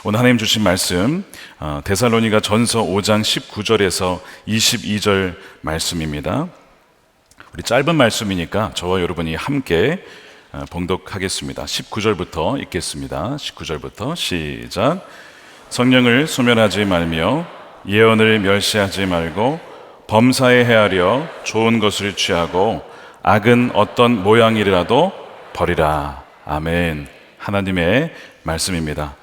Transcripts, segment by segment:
오늘 하나님 주신 말씀 데살로니가 전서 5장 19절에서 22절 말씀입니다. 우리 짧은 말씀이니까 저와 여러분이 함께 봉독하겠습니다. 19절부터 읽겠습니다. 19절부터 시작. 성령을 소멸하지 말며 예언을 멸시하지 말고 범사에 헤아려 좋은 것을 취하고 악은 어떤 모양이라도 버리라. 아멘. 하나님의 말씀입니다.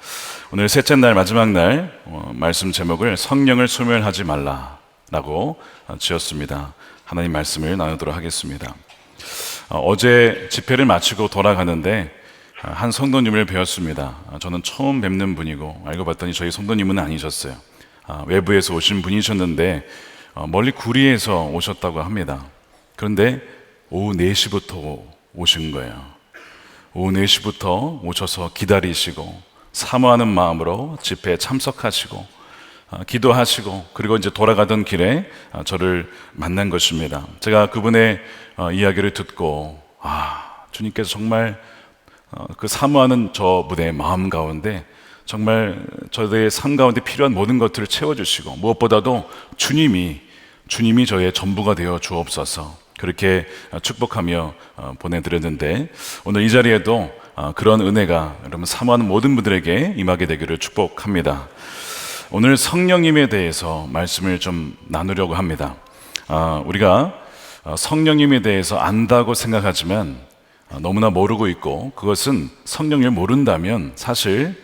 오늘 셋째 날 마지막 날 말씀 제목을 성령을 소멸하지 말라라고 지었습니다. 하나님 말씀을 나누도록 하겠습니다. 어제 집회를 마치고 돌아가는데 한 성도님을 배웠습니다. 저는 처음 뵙는 분이고 알고 봤더니 저희 성도님은 아니셨어요. 외부에서 오신 분이셨는데 멀리 구리에서 오셨다고 합니다. 그런데 오후 4시부터 오신 거예요. 오후 4시부터 오셔서 기다리시고 사모하는 마음으로 집회에 참석하시고 기도하시고 그리고 이제 돌아가던 길에 저를 만난 것입니다. 제가 그분의 이야기를 듣고 주님께서 정말 그 사모하는 저 무대의 마음 가운데 정말 저의 삶 가운데 필요한 모든 것들을 채워주시고 무엇보다도 주님이 저의 전부가 되어 주옵소서 그렇게 축복하며 보내드렸는데 오늘 이 자리에도 그런 은혜가 여러분 사모하는 모든 분들에게 임하게 되기를 축복합니다. 오늘 성령님에 대해서 말씀을 좀 나누려고 합니다. 우리가 성령님에 대해서 안다고 생각하지만 너무나 모르고 있고 그것은 성령을 모른다면 사실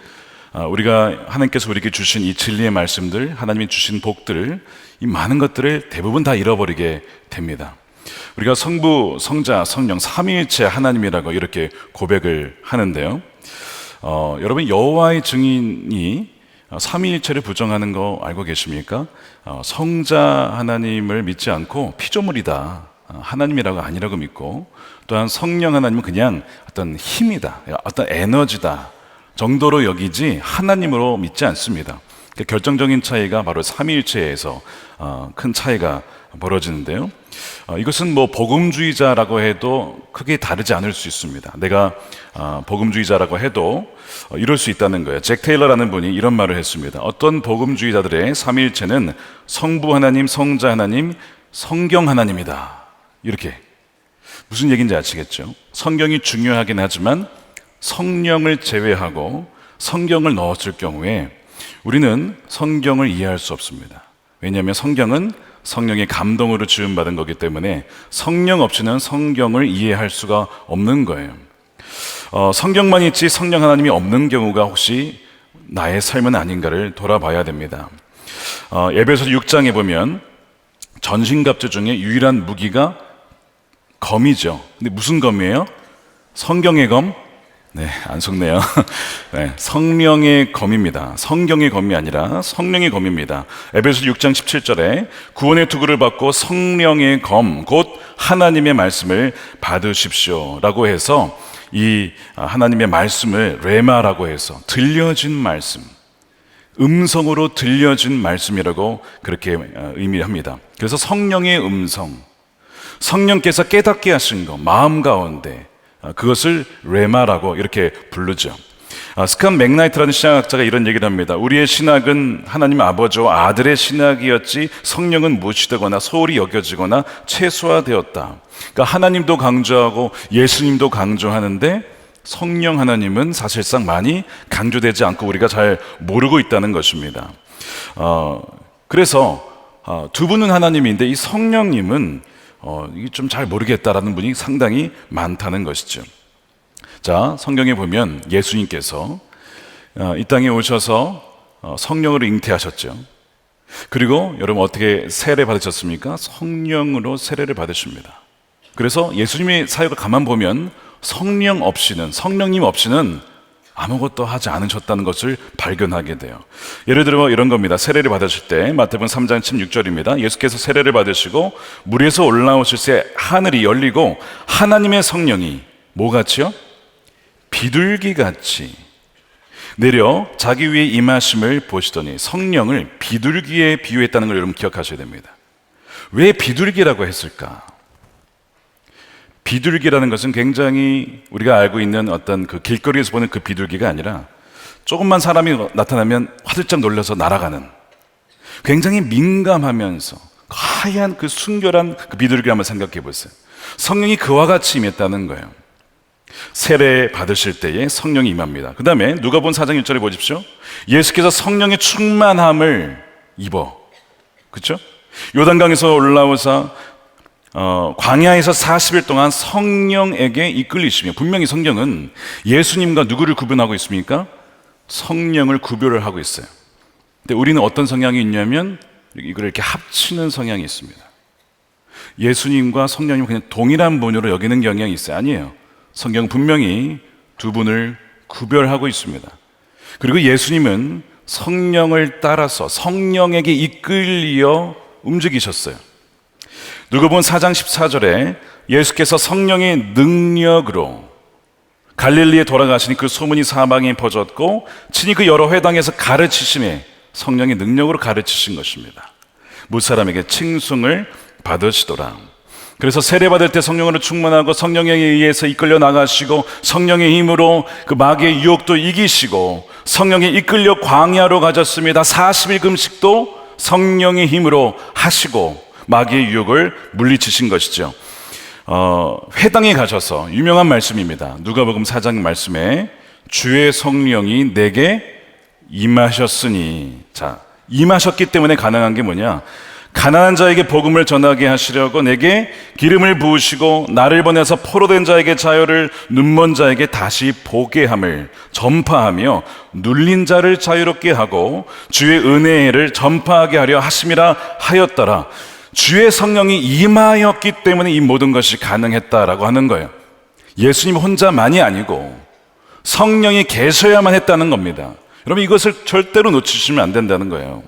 우리가 하나님께서 우리에게 주신 이 진리의 말씀들 하나님이 주신 복들 이 많은 것들을 대부분 다 잃어버리게 됩니다. 우리가 성부, 성자, 성령 삼위일체 하나님이라고 이렇게 고백을 하는데요. 여러분 여호와의 증인이 삼위일체를 부정하는 거 알고 계십니까? 성자 하나님을 믿지 않고 피조물이다 하나님이라고 아니라고 믿고 또한 성령 하나님은 그냥 어떤 힘이다 어떤 에너지다 정도로 여기지 하나님으로 믿지 않습니다. 결정적인 차이가 바로 삼위일체에서 큰 차이가 벌어지는데요. 이것은 뭐 복음주의자라고 해도 크게 다르지 않을 수 있습니다. 내가 복음주의자라고 해도 이럴 수 있다는 거예요. 잭 테일러라는 분이 이런 말을 했습니다. 어떤 복음주의자들의 삼위일체는 성부 하나님, 성자 하나님, 성경 하나님이다. 이렇게 무슨 얘기인지 아시겠죠? 성경이 중요하긴 하지만 성령을 제외하고 성경을 넣었을 경우에 우리는 성경을 이해할 수 없습니다. 왜냐하면 성경은 성령의 감동으로 지음받은 거기 때문에 성령 없이는 성경을 이해할 수가 없는 거예요. 성경만 있지 성령 하나님이 없는 경우가 혹시 나의 삶은 아닌가를 돌아봐야 됩니다. 에베소서 6장에 보면 전신갑주 중에 유일한 무기가 검이죠. 근데 무슨 검이에요? 성경의 검? 네, 안 속네요. 네, 성령의 검입니다. 성경의 검이 아니라 성령의 검입니다. 에베소서 6장 17절에 구원의 투구를 받고 성령의 검, 곧 하나님의 말씀을 받으십시오 라고 해서 이 하나님의 말씀을 레마라고 해서 들려진 말씀, 음성으로 들려진 말씀이라고 그렇게 의미합니다. 그래서 성령의 음성, 성령께서 깨닫게 하신 것, 마음 가운데 그것을 레마라고 이렇게 부르죠. 스칸 맥나이트라는 신학자가 이런 얘기를 합니다. 우리의 신학은 하나님 아버지와 아들의 신학이었지 성령은 무시되거나 소홀히 여겨지거나 최소화되었다. 그러니까 하나님도 강조하고 예수님도 강조하는데 성령 하나님은 사실상 많이 강조되지 않고 우리가 잘 모르고 있다는 것입니다. 그래서 두 분은 하나님인데 이 성령님은 이게 좀 잘 모르겠다라는 분이 상당히 많다는 것이죠. 자, 성경에 보면 예수님께서 이 땅에 오셔서 성령으로 잉태하셨죠. 그리고 여러분 어떻게 세례 받으셨습니까? 성령으로 세례를 받으십니다. 그래서 예수님의 사역을 가만 보면 성령님 없이는 아무것도 하지 않으셨다는 것을 발견하게 돼요. 예를 들어 이런 겁니다. 세례를 받으실 때 마태복음 3장 16절입니다. 예수께서 세례를 받으시고 물에서 올라오실 때 하늘이 열리고 하나님의 성령이 뭐같이요? 비둘기같이 내려 자기 위에 임하심을 보시더니 성령을 비둘기에 비유했다는 걸 여러분 기억하셔야 됩니다. 왜 비둘기라고 했을까? 비둘기라는 것은 굉장히 우리가 알고 있는 어떤 그 길거리에서 보는 그 비둘기가 아니라 조금만 사람이 나타나면 화들짝 놀라서 날아가는, 굉장히 민감하면서 하얀 그 순결한 그 비둘기를 한번 생각해 보세요. 성령이 그와 같이 임했다는 거예요. 세례 받으실 때에 성령이 임합니다. 그 다음에 누가복음 4장 1절에 보십시오. 예수께서 성령의 충만함을 입어, 그렇죠? 요단강에서 올라오사 광야에서 40일 동안 성령에게 이끌리시며, 분명히 성령은 예수님과 누구를 구분하고 있습니까? 성령을 구별을 하고 있어요. 근데 우리는 어떤 성향이 있냐면 이걸 이렇게 합치는 성향이 있습니다. 예수님과 성령님 그냥 동일한 분으로 여기는 경향이 있어요. 아니에요. 성경은 분명히 두 분을 구별하고 있습니다. 그리고 예수님은 성령을 따라서 성령에게 이끌려 움직이셨어요. 누가복음 4장 14절에 예수께서 성령의 능력으로 갈릴리에 돌아가시니 그 소문이 사방에 퍼졌고 친히 그 여러 회당에서 가르치심에, 성령의 능력으로 가르치신 것입니다. 무사람에게 칭송을 받으시더라. 그래서 세례받을 때 성령으로 충만하고 성령에 의해서 이끌려 나가시고 성령의 힘으로 그 마귀의 유혹도 이기시고 성령에 이끌려 광야로 가셨습니다. 40일 금식도 성령의 힘으로 하시고 마귀의 유혹을 물리치신 것이죠. 회당에 가셔서 유명한 말씀입니다. 누가복음 4장 말씀에 주의 성령이 내게 임하셨으니, 자, 임하셨기 때문에 가능한 게 뭐냐? 가난한 자에게 복음을 전하게 하시려고 내게 기름을 부으시고 나를 보내서 포로된 자에게 자유를, 눈먼 자에게 다시 보게 함을 전파하며 눌린 자를 자유롭게 하고 주의 은혜를 전파하게 하려 하심이라 하였더라. 주의 성령이 임하였기 때문에 이 모든 것이 가능했다라고 하는 거예요. 예수님 혼자만이 아니고 성령이 계셔야만 했다는 겁니다. 여러분, 이것을 절대로 놓치시면 안 된다는 거예요.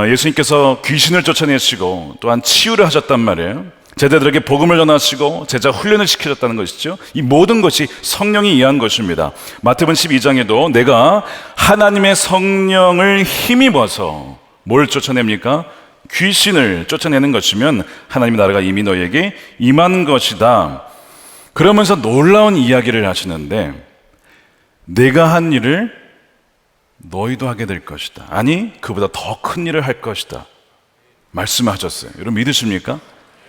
예수님께서 귀신을 쫓아내시고 또한 치유를 하셨단 말이에요. 제자들에게 복음을 전하시고 제자 훈련을 시키셨다는 것이죠. 이 모든 것이 성령이 이해한 것입니다. 마태복음 12장에도 내가 하나님의 성령을 힘입어서 뭘 쫓아냅니까? 귀신을 쫓아내는 것이면 하나님의 나라가 이미 너에게 임한 것이다. 그러면서 놀라운 이야기를 하시는데, 내가 한 일을 너희도 하게 될 것이다. 아니, 그보다 더 큰 일을 할 것이다 말씀하셨어요. 여러분 믿으십니까?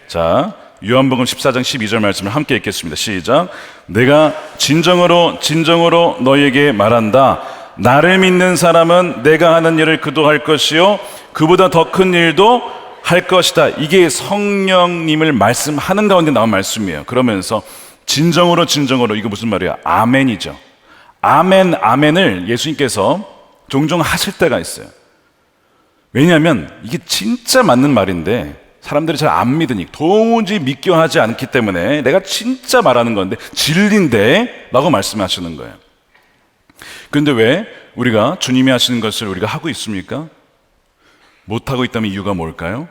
자, 요한복음 14장 12절 말씀을 함께 읽겠습니다. 시작. 내가 진정으로 너희에게 말한다. 나를 믿는 사람은 내가 하는 일을 그도 할 것이요 그보다 더 큰 일도 할 것이다. 이게 성령님을 말씀하는 가운데 나온 말씀이에요. 그러면서 진정으로 이거 무슨 말이에요? 아멘이죠. 아멘, 아멘을 예수님께서 종종 하실 때가 있어요. 왜냐하면 이게 진짜 맞는 말인데 사람들이 잘 안 믿으니, 도무지 믿겨 하지 않기 때문에 내가 진짜 말하는 건데 진리인데 라고 말씀하시는 거예요. 그런데 왜 우리가 주님이 하시는 것을 우리가 하고 있습니까? 못하고 있다면 이유가 뭘까요?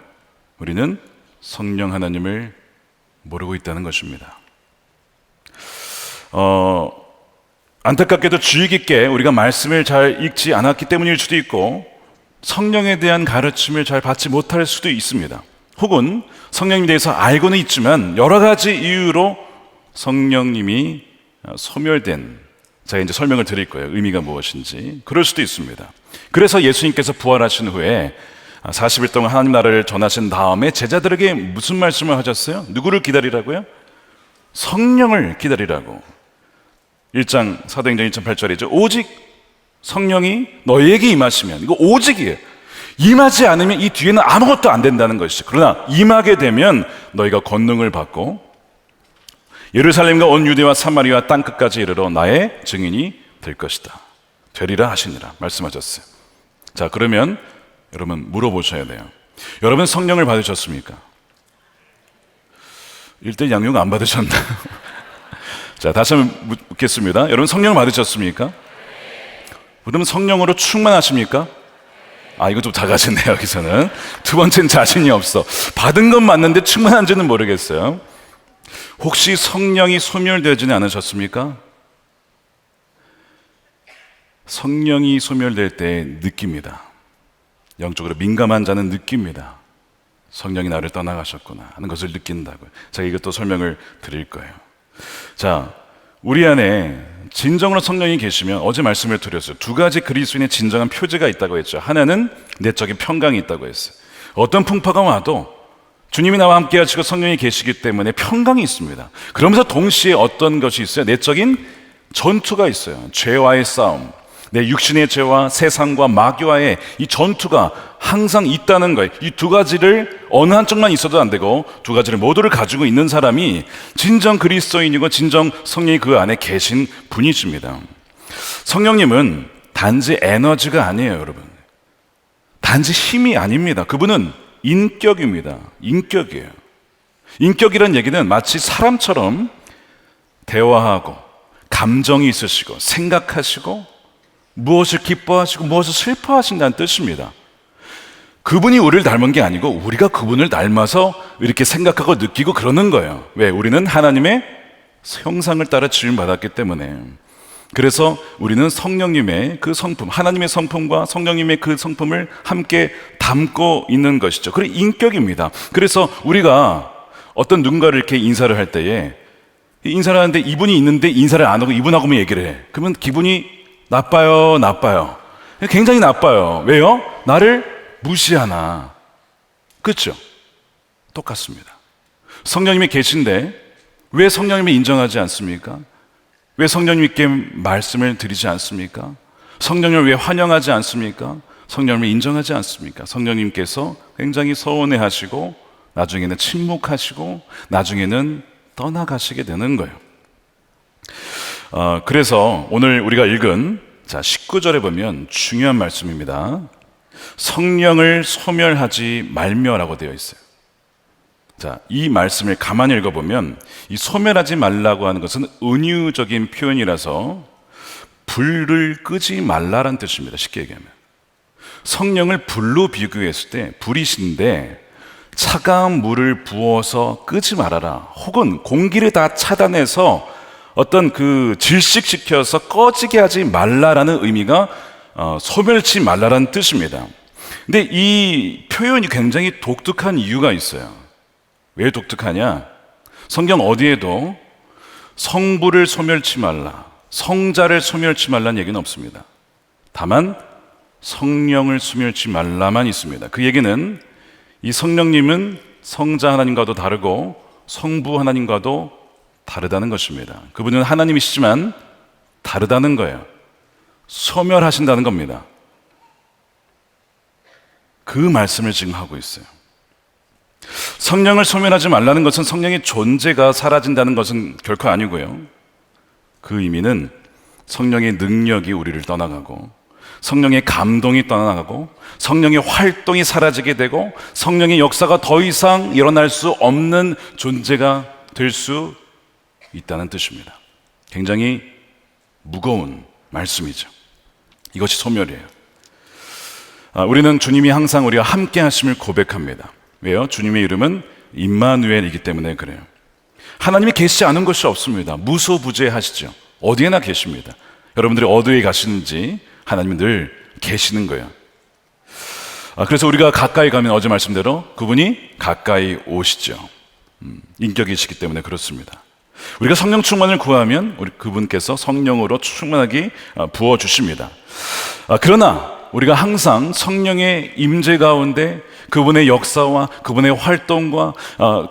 우리는 성령 하나님을 모르고 있다는 것입니다. 안타깝게도 주의 깊게 우리가 말씀을 잘 읽지 않았기 때문일 수도 있고 성령에 대한 가르침을 잘 받지 못할 수도 있습니다. 혹은 성령님에 대해서 알고는 있지만 여러 가지 이유로 성령님이 소멸된, 제가 이제 설명을 드릴 거예요. 의미가 무엇인지. 그럴 수도 있습니다. 그래서 예수님께서 부활하신 후에 40일 동안 하나님 나라를 전하신 다음에 제자들에게 무슨 말씀을 하셨어요? 누구를 기다리라고요? 성령을 기다리라고. 1장 사도행전 1장 8절이죠. 오직 성령이 너희에게 임하시면, 이거 오직이에요. 임하지 않으면 이 뒤에는 아무것도 안 된다는 것이죠. 그러나 임하게 되면 너희가 권능을 받고 예루살렘과 온 유대와 사마리아 땅끝까지 이르러 나의 증인이 될 것이다. 되리라 하시니라 말씀하셨어요. 자, 그러면 여러분 물어보셔야 돼요. 여러분 성령을 받으셨습니까? 일대 양육 안 받으셨나요? 자, 다시 한번 묻겠습니다. 여러분 성령을 받으셨습니까? 그러면 성령으로 충만하십니까? 이거 좀 작아지네요. 여기서는 두 번째는 자신이 없어. 받은 건 맞는데 충만한지는 모르겠어요. 혹시 성령이 소멸되지는 않으셨습니까? 성령이 소멸될 때 느낍니다. 영적으로 민감한 자는 느낍니다. 성령이 나를 떠나가셨구나 하는 것을 느낀다고요. 제가 이것도 설명을 드릴 거예요. 자, 우리 안에 진정으로 성령이 계시면 어제 말씀을 드렸어요. 두 가지 그리스도인의 진정한 표제가 있다고 했죠. 하나는 내적인 평강이 있다고 했어요. 어떤 풍파가 와도 주님이 나와 함께 하시고 성령이 계시기 때문에 평강이 있습니다. 그러면서 동시에 어떤 것이 있어요? 내적인 전투가 있어요. 죄와의 싸움, 내 육신의 죄와 세상과 마귀와의 이 전투가 항상 있다는 거예요. 이 두 가지를 어느 한쪽만 있어도 안 되고 두 가지를 모두를 가지고 있는 사람이 진정 그리스도인이고 진정 성령이 그 안에 계신 분이십니다. 성령님은 단지 에너지가 아니에요, 여러분. 단지 힘이 아닙니다. 그분은 인격입니다. 인격이에요. 인격이란 얘기는 마치 사람처럼 대화하고 감정이 있으시고 생각하시고 무엇을 기뻐하시고 무엇을 슬퍼하신다는 뜻입니다. 그분이 우리를 닮은 게 아니고 우리가 그분을 닮아서 이렇게 생각하고 느끼고 그러는 거예요. 왜? 우리는 하나님의 형상을 따라 지음받았기 때문에. 그래서 우리는 성령님의 그 성품, 하나님의 성품과 성령님의 그 성품을 함께 담고 있는 것이죠. 그리고 인격입니다. 그래서 우리가 어떤 누군가를 이렇게 인사를 할 때에 인사를 하는데 이분이 있는데 인사를 안 하고 이분하고만 얘기를 해. 그러면 기분이 나빠요, 나빠요. 굉장히 나빠요. 왜요? 나를 무시하나. 그렇죠? 똑같습니다. 성령님이 계신데 왜 성령님을 인정하지 않습니까? 왜 성령님께 말씀을 드리지 않습니까? 성령님을 왜 환영하지 않습니까? 성령님을 인정하지 않습니까? 성령님께서 굉장히 서운해하시고 나중에는 침묵하시고 나중에는 떠나가시게 되는 거예요. 그래서 오늘 우리가 읽은 19절에 보면 중요한 말씀입니다. 성령을 소멸하지 말며라고 되어 있어요. 이 말씀을 가만히 읽어보면 이 소멸하지 말라고 하는 것은 은유적인 표현이라서 불을 끄지 말라라는 뜻입니다. 쉽게 얘기하면 성령을 불로 비교했을 때 불이신데 차가운 물을 부어서 끄지 말아라, 혹은 공기를 다 차단해서 어떤 그 질식시켜서 꺼지게 하지 말라라는 의미가 소멸치 말라라는 뜻입니다. 근데 이 표현이 굉장히 독특한 이유가 있어요. 왜 독특하냐? 성경 어디에도 성부를 소멸치 말라, 성자를 소멸치 말라는 얘기는 없습니다. 다만 성령을 소멸치 말라만 있습니다. 그 얘기는 이 성령님은 성자 하나님과도 다르고 성부 하나님과도 다르다는 것입니다. 그분은 하나님이시지만 다르다는 거예요. 소멸하신다는 겁니다. 그 말씀을 지금 하고 있어요. 성령을 소멸하지 말라는 것은 성령의 존재가 사라진다는 것은 결코 아니고요. 그 의미는 성령의 능력이 우리를 떠나가고 성령의 감동이 떠나가고 성령의 활동이 사라지게 되고 성령의 역사가 더 이상 일어날 수 없는 존재가 될 수 있다는 뜻입니다. 굉장히 무거운 말씀이죠. 이것이 소멸이에요. 우리는 주님이 항상 우리와 함께 하심을 고백합니다. 왜요? 주님의 이름은 임마누엘이기 때문에 그래요. 하나님이 계시지 않은 것이 없습니다. 무소부재하시죠. 어디에나 계십니다. 여러분들이 어디에 가시는지 하나님은 늘 계시는 거예요. 그래서 우리가 가까이 가면 어제 말씀대로 그분이 가까이 오시죠. 인격이시기 때문에 그렇습니다. 우리가 성령 충만을 구하면 우리 그분께서 성령으로 충만하게 부어주십니다. 그러나 우리가 항상 성령의 임재 가운데 그분의 역사와 그분의 활동과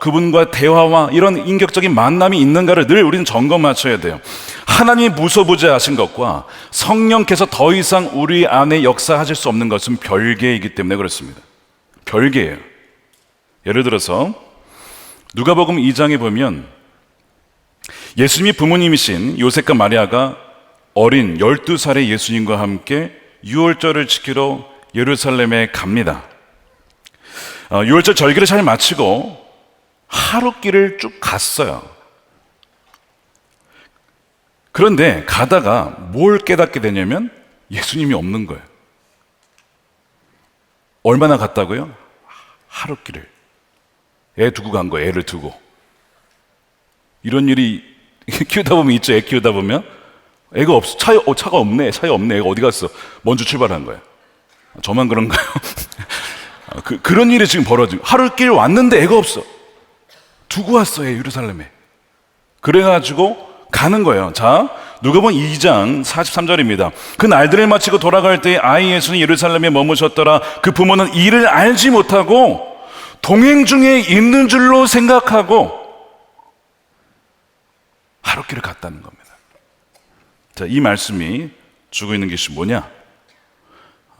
그분과 대화와 이런 인격적인 만남이 있는가를 늘 우리는 점검 맞춰야 돼요. 하나님이 무소부재하신 것과 성령께서 더 이상 우리 안에 역사하실 수 없는 것은 별개이기 때문에 그렇습니다. 별개예요. 예를 들어서 누가복음 2장에 보면 예수님이 부모님이신 요셉과 마리아가 어린 12살의 예수님과 함께 유월절을 지키러 예루살렘에 갑니다. 유월절 절기를 잘 마치고 하룻길을 쭉 갔어요. 그런데 가다가 뭘 깨닫게 되냐면 예수님이 없는 거예요. 얼마나 갔다고요? 하룻길을. 애 두고 간 거예요. 애를 두고. 이런 일이 키우다 보면 있죠. 애 키우다 보면 애가 없어. 차가 없네. 차에 없네. 애가 어디 갔어? 먼저 출발한 거예요. 저만 그런가요? 그런 일이 지금 벌어지고 하루길 왔는데 애가 없어. 두고 왔어요. 예루살렘에. 그래가지고 가는 거예요. 자, 누가복음 2장 43절입니다. 그 날들을 마치고 돌아갈 때 아이 예수는 예루살렘에 머무셨더라. 그 부모는 이를 알지 못하고 동행 중에 있는 줄로 생각하고 하룻길을 갔다는 겁니다. 자, 이 말씀이 주고 있는 것이 뭐냐?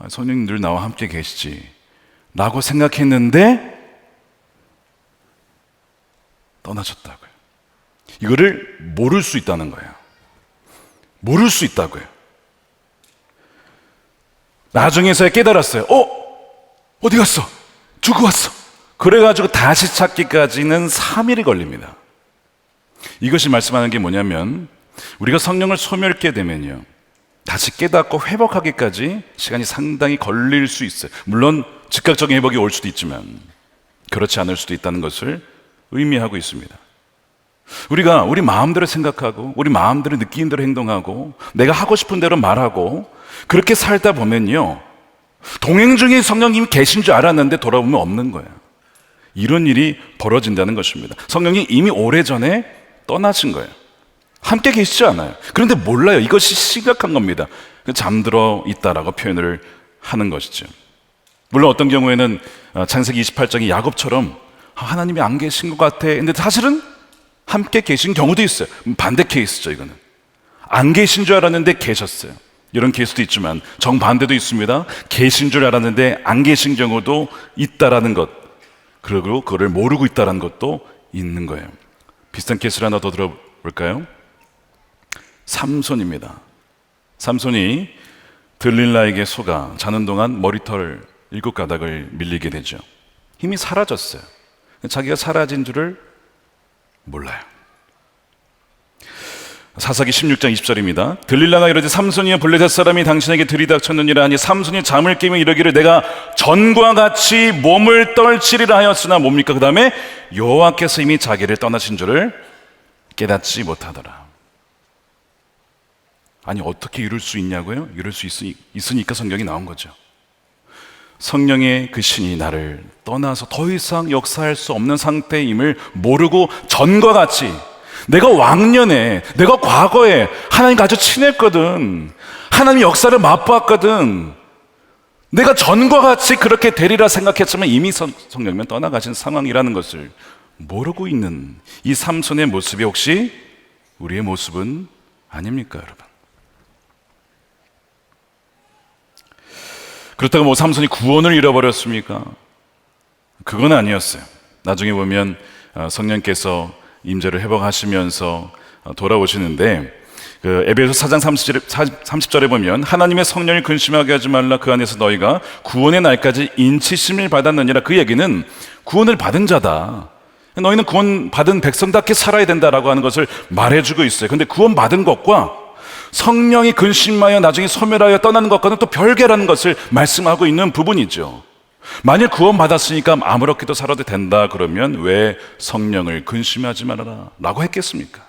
성령님 늘 나와 함께 계시지 라고 생각했는데 떠나셨다고요. 이거를 모를 수 있다는 거예요. 모를 수 있다고요. 나중에서야 깨달았어요. 어디 갔어? 두고 왔어. 그래가지고 다시 찾기까지는 3일이 걸립니다. 이것이 말씀하는 게 뭐냐면 우리가 성령을 소멸케 되면요, 다시 깨닫고 회복하기까지 시간이 상당히 걸릴 수 있어요. 물론 즉각적인 회복이 올 수도 있지만 그렇지 않을 수도 있다는 것을 의미하고 있습니다. 우리가 우리 마음대로 생각하고 우리 마음대로 느끼는 대로 행동하고 내가 하고 싶은 대로 말하고 그렇게 살다 보면요, 동행 중에 성령님이 계신 줄 알았는데 돌아보면 없는 거예요. 이런 일이 벌어진다는 것입니다. 성령이 이미 오래전에 떠나신 거예요. 함께 계시지 않아요. 그런데 몰라요. 이것이 심각한 겁니다. 잠들어 있다라고 표현을 하는 것이죠. 물론 어떤 경우에는 창세기 28장의 야곱처럼 하나님이 안 계신 것 같아. 근데 사실은 함께 계신 경우도 있어요. 반대 케이스죠, 이거는. 안 계신 줄 알았는데 계셨어요. 이런 케이스도 있지만 정반대도 있습니다. 계신 줄 알았는데 안 계신 경우도 있다라는 것, 그리고 그걸 모르고 있다라는 것도 있는 거예요. 비슷한 케이스를 하나 더 들어볼까요? 삼손입니다. 삼손이 들릴라에게 속아 자는 동안 머리털 7가닥을 밀리게 되죠. 힘이 사라졌어요. 자기가 사라진 줄을 몰라요. 사사기 16장 20절입니다. 들릴라가 이르되 삼손이여 블레셋 사람이 당신에게 들이닥쳤느니라 하니 삼손이 잠을 깨며 이르기를 내가 전과 같이 몸을 떨치리라 하였으나 뭡니까? 그 다음에 여호와께서 이미 자기를 떠나신 줄을 깨닫지 못하더라. 아니, 어떻게 이룰 수 있냐고요? 이룰 수 있으니까 성경이 나온 거죠. 성령의 그 신이 나를 떠나서 더 이상 역사할 수 없는 상태임을 모르고 전과 같이 내가 왕년에, 내가 과거에 하나님과 아주 친했거든, 하나님의 역사를 맛보았거든, 내가 전과 같이 그렇게 되리라 생각했지만 이미 성령이면 떠나가신 상황이라는 것을 모르고 있는 이 삼손의 모습이 혹시 우리의 모습은 아닙니까, 여러분? 그렇다고 뭐 삼손이 구원을 잃어버렸습니까? 그건 아니었어요. 나중에 보면 성령께서 임재를 회복하시면서 돌아오시는데 그 에베소 4장 30절에 보면 하나님의 성령을 근심하게 하지 말라. 그 안에서 너희가 구원의 날까지 인치심을 받았느니라. 그 얘기는 구원을 받은 자다. 너희는 구원 받은 백성답게 살아야 된다라고 하는 것을 말해주고 있어요. 근데 구원 받은 것과 성령이 근심하여 나중에 소멸하여 떠나는 것과는 또 별개라는 것을 말씀하고 있는 부분이죠. 만일 구원 받았으니까 아무렇게도 살아도 된다 그러면 왜 성령을 근심하지 말아라 라고 했겠습니까?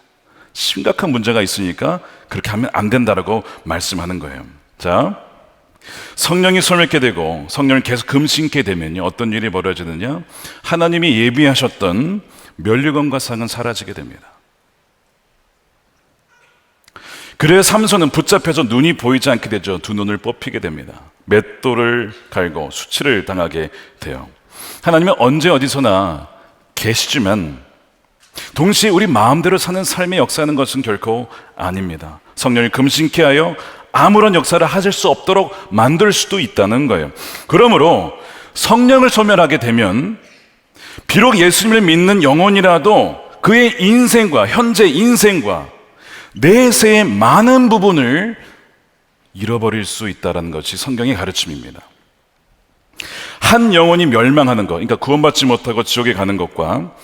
심각한 문제가 있으니까 그렇게 하면 안 된다라고 말씀하는 거예요. 자, 성령이 소멸케 되고 성령을 계속 금신케 되면요, 어떤 일이 벌어지느냐? 하나님이 예비하셨던 멸류관과 상은 사라지게 됩니다. 그래서 삼손은 붙잡혀서 눈이 보이지 않게 되죠. 두 눈을 뽑히게 됩니다. 맷돌을 갈고 수치를 당하게 돼요. 하나님은 언제 어디서나 계시지만 동시에 우리 마음대로 사는 삶의 역사하는 것은 결코 아닙니다. 성령을 금신케 하여 아무런 역사를 하실 수 없도록 만들 수도 있다는 거예요. 그러므로 성령을 소멸하게 되면 비록 예수님을 믿는 영혼이라도 그의 인생과 현재 인생과 내세의 많은 부분을 잃어버릴 수 있다는 것이 성경의 가르침입니다. 한 영혼이 멸망하는 것, 그러니까 구원받지 못하고 지옥에 가는 것과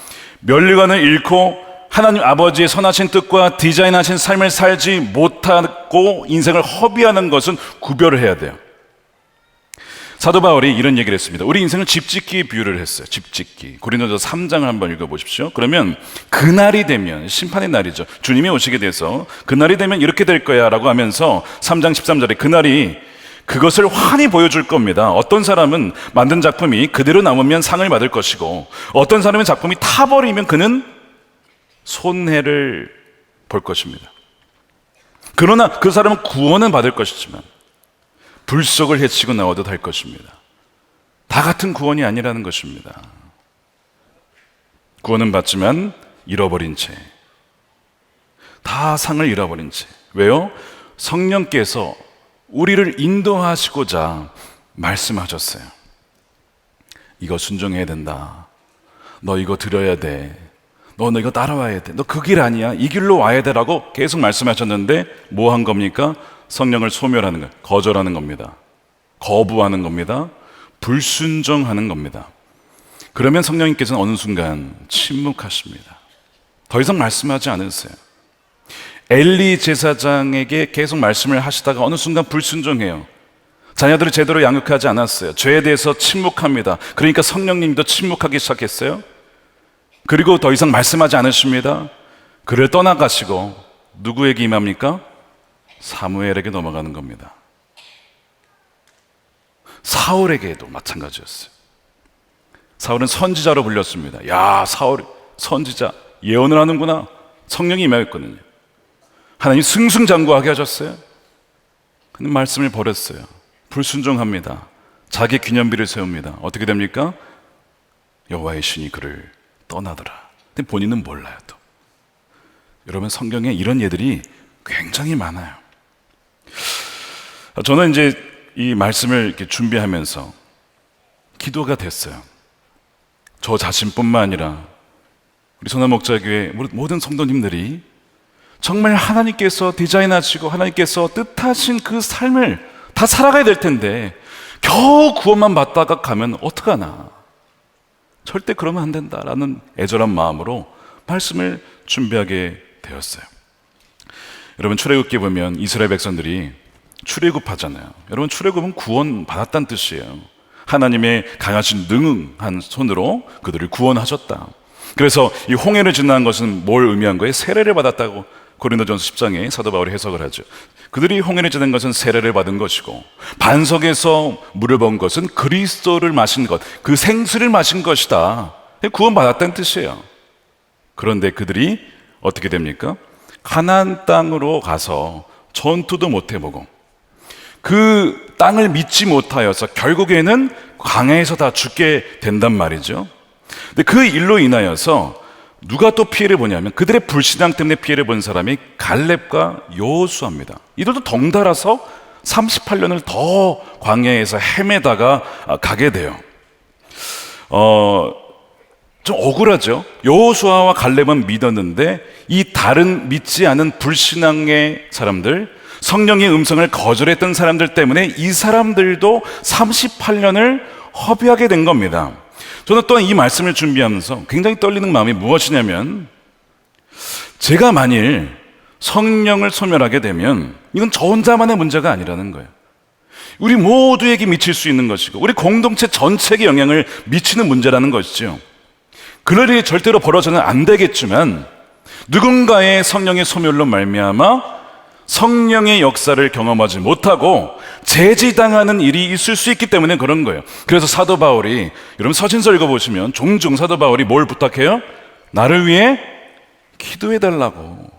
멸류관을 잃고 하나님 아버지의 선하신 뜻과 디자인하신 삶을 살지 못하고 인생을 허비하는 것은 구별을 해야 돼요. 사도 바울이 이런 얘기를 했습니다. 우리 인생을 집짓기에 비유를 했어요. 집짓기. 고린도전서 3장을 한번 읽어보십시오. 그러면 그날이 되면, 심판의 날이죠, 주님이 오시게 돼서 그날이 되면 이렇게 될 거야 라고 하면서 3장 13절에 그날이 그것을 환히 보여줄 겁니다. 어떤 사람은 만든 작품이 그대로 남으면 상을 받을 것이고 어떤 사람은 작품이 타버리면 그는 손해를 볼 것입니다. 그러나 그 사람은 구원은 받을 것이지만 불속을 헤치고 나와도 될 것입니다. 다 같은 구원이 아니라는 것입니다. 구원은 받지만 잃어버린 채, 다 상을 잃어버린 채. 왜요? 성령께서 우리를 인도하시고자 말씀하셨어요. 이거 순종해야 된다. 너 이거 들어야 돼. 너 이거 따라와야 돼. 너 그 길 아니야. 이 길로 와야 돼라고 계속 말씀하셨는데 뭐 한 겁니까? 성령을 소멸하는 거예요. 거절하는 겁니다. 거부하는 겁니다. 불순종하는 겁니다. 그러면 성령님께서는 어느 순간 침묵하십니다. 더 이상 말씀하지 않으세요. 엘리 제사장에게 계속 말씀을 하시다가 어느 순간 불순종해요. 자녀들을 제대로 양육하지 않았어요. 죄에 대해서 침묵합니다. 그러니까 성령님도 침묵하기 시작했어요. 그리고 더 이상 말씀하지 않으십니다. 그를 떠나가시고 누구에게 임합니까? 사무엘에게 넘어가는 겁니다. 사울에게도 마찬가지였어요. 사울은 선지자로 불렸습니다. 야, 사울 선지자, 예언을 하는구나. 성령이 임하였거든요. 하나님 승승장구하게 하셨어요. 근데 말씀을 버렸어요. 불순종합니다. 자기 기념비를 세웁니다. 어떻게 됩니까? 여호와의 신이 그를 떠나더라. 근데 본인은 몰라요. 또 여러분, 성경에 이런 예들이 굉장히 많아요. 저는 이제 이 말씀을 이렇게 준비하면서 기도가 됐어요. 저 자신뿐만 아니라 우리 소나목자교회 모든 성도님들이 정말 하나님께서 디자인하시고 하나님께서 뜻하신 그 삶을 다 살아가야 될 텐데 겨우 구원만 받다가 가면 어떡하나. 절대 그러면 안 된다라는 애절한 마음으로 말씀을 준비하게 되었어요. 여러분, 출애굽기 보면 이스라엘 백성들이 출애굽하잖아요. 여러분, 출애굽은 구원 받았다는 뜻이에요. 하나님의 강하신 능한 손으로 그들을 구원하셨다. 그래서 이 홍해를 지나는 것은 뭘 의미한 거예요? 세례를 받았다고 고린도전서 10장에 사도 바울이 해석을 하죠. 그들이 홍해를 지난 것은 세례를 받은 것이고 반석에서 물을 본 것은 그리스도를 마신 것, 그 생수를 마신 것이다. 구원받았다는 뜻이에요. 그런데 그들이 어떻게 됩니까? 가나안 땅으로 가서 전투도 못 해보고 그 땅을 믿지 못하여서 결국에는 광야에서 다 죽게 된단 말이죠. 근데 그 일로 인하여서 누가 또 피해를 보냐면 그들의 불신앙 때문에 피해를 본 사람이 갈렙과 여호수아입니다. 이들도 덩달아서 38년을 더 광야에서 헤매다가 가게 돼요. 좀 억울하죠. 여호수아와 갈렙은 믿었는데 이 다른 믿지 않은 불신앙의 사람들, 성령의 음성을 거절했던 사람들 때문에 이 사람들도 38년을 허비하게 된 겁니다. 저는 또한 이 말씀을 준비하면서 굉장히 떨리는 마음이 무엇이냐면, 제가 만일 성령을 소멸하게 되면 이건 저 혼자만의 문제가 아니라는 거예요. 우리 모두에게 미칠 수 있는 것이고 우리 공동체 전체에게 영향을 미치는 문제라는 것이죠. 그럴 일이 절대로 벌어져는 안 되겠지만 누군가의 성령의 소멸로 말미암아 성령의 역사를 경험하지 못하고 제지당하는 일이 있을 수 있기 때문에 그런 거예요. 그래서 사도 바울이, 여러분 서신서 읽어보시면 종종 사도 바울이 뭘 부탁해요? 나를 위해 기도해 달라고.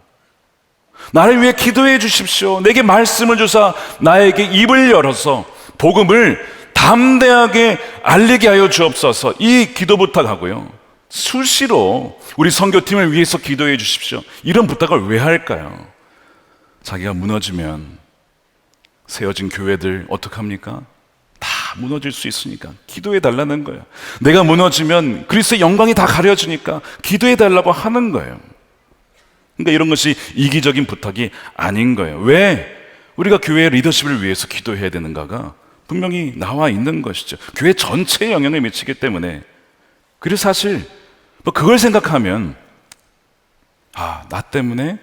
나를 위해 기도해 주십시오. 내게 말씀을 주사 나에게 입을 열어서 복음을 담대하게 알리게 하여 주옵소서. 이 기도 부탁하고요, 수시로 우리 선교팀을 위해서 기도해 주십시오. 이런 부탁을 왜 할까요? 자기가 무너지면 세워진 교회들 어떡합니까? 다 무너질 수 있으니까 기도해 달라는 거예요. 내가 무너지면 그리스도의 영광이 다 가려지니까 기도해 달라고 하는 거예요. 그러니까 이런 것이 이기적인 부탁이 아닌 거예요. 왜 우리가 교회의 리더십을 위해서 기도해야 되는가가 분명히 나와 있는 것이죠. 교회 전체에 영향을 미치기 때문에. 그래서 사실 그걸 생각하면 나 때문에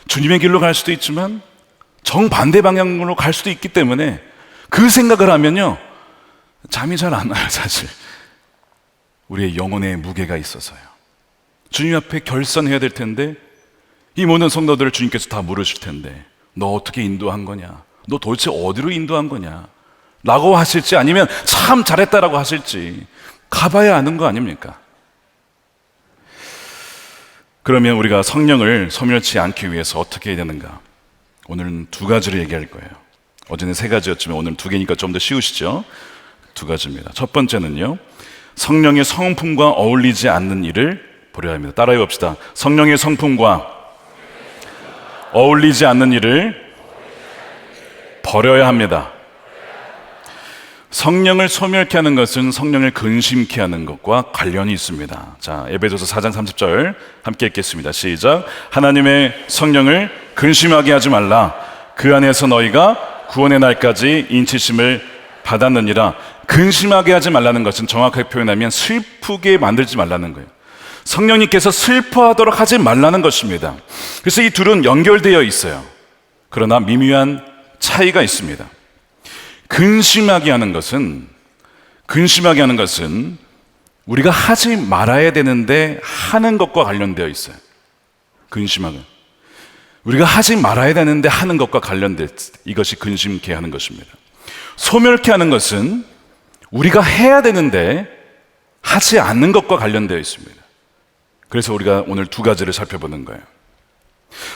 주님의 길로 갈 수도 있지만 정반대 방향으로 갈 수도 있기 때문에 그 생각을 하면요, 잠이 잘 안 와요. 사실 우리의 영혼에 무게가 있어서요. 주님 앞에 결산해야 될 텐데 이 모든 성도들을 주님께서 다 물으실 텐데 너 어떻게 인도한 거냐, 너 도대체 어디로 인도한 거냐 라고 하실지, 아니면 참 잘했다라고 하실지 가봐야 아는 거 아닙니까? 그러면 우리가 성령을 소멸치 않기 위해서 어떻게 해야 되는가? 오늘은 두 가지를 얘기할 거예요. 어제는 세 가지였지만 오늘은 두 개니까 좀 더 쉬우시죠? 두 가지입니다. 첫 번째는요, 성령의 성품과 어울리지 않는 일을 버려야 합니다. 따라해 봅시다. 성령의 성품과 어울리지 않는 일을 버려야 합니다. 성령을 소멸케 하는 것은 성령을 근심케 하는 것과 관련이 있습니다. 자, 에베소서 4장 30절 함께 읽겠습니다. 시작. 하나님의 성령을 근심하게 하지 말라. 그 안에서 너희가 구원의 날까지 인치심을 받았느니라. 근심하게 하지 말라는 것은 정확하게 표현하면 슬프게 만들지 말라는 거예요. 성령님께서 슬퍼하도록 하지 말라는 것입니다. 그래서 이 둘은 연결되어 있어요. 그러나 미묘한 차이가 있습니다. 근심하게 하는 것은 우리가 하지 말아야 되는데 하는 것과 관련되어 있어요. 근심하는, 우리가 하지 말아야 되는데 하는 것과 관련된 이것이 근심케 하는 것입니다. 소멸케 하는 것은 우리가 해야 되는데 하지 않는 것과 관련되어 있습니다. 그래서 우리가 오늘 두 가지를 살펴보는 거예요.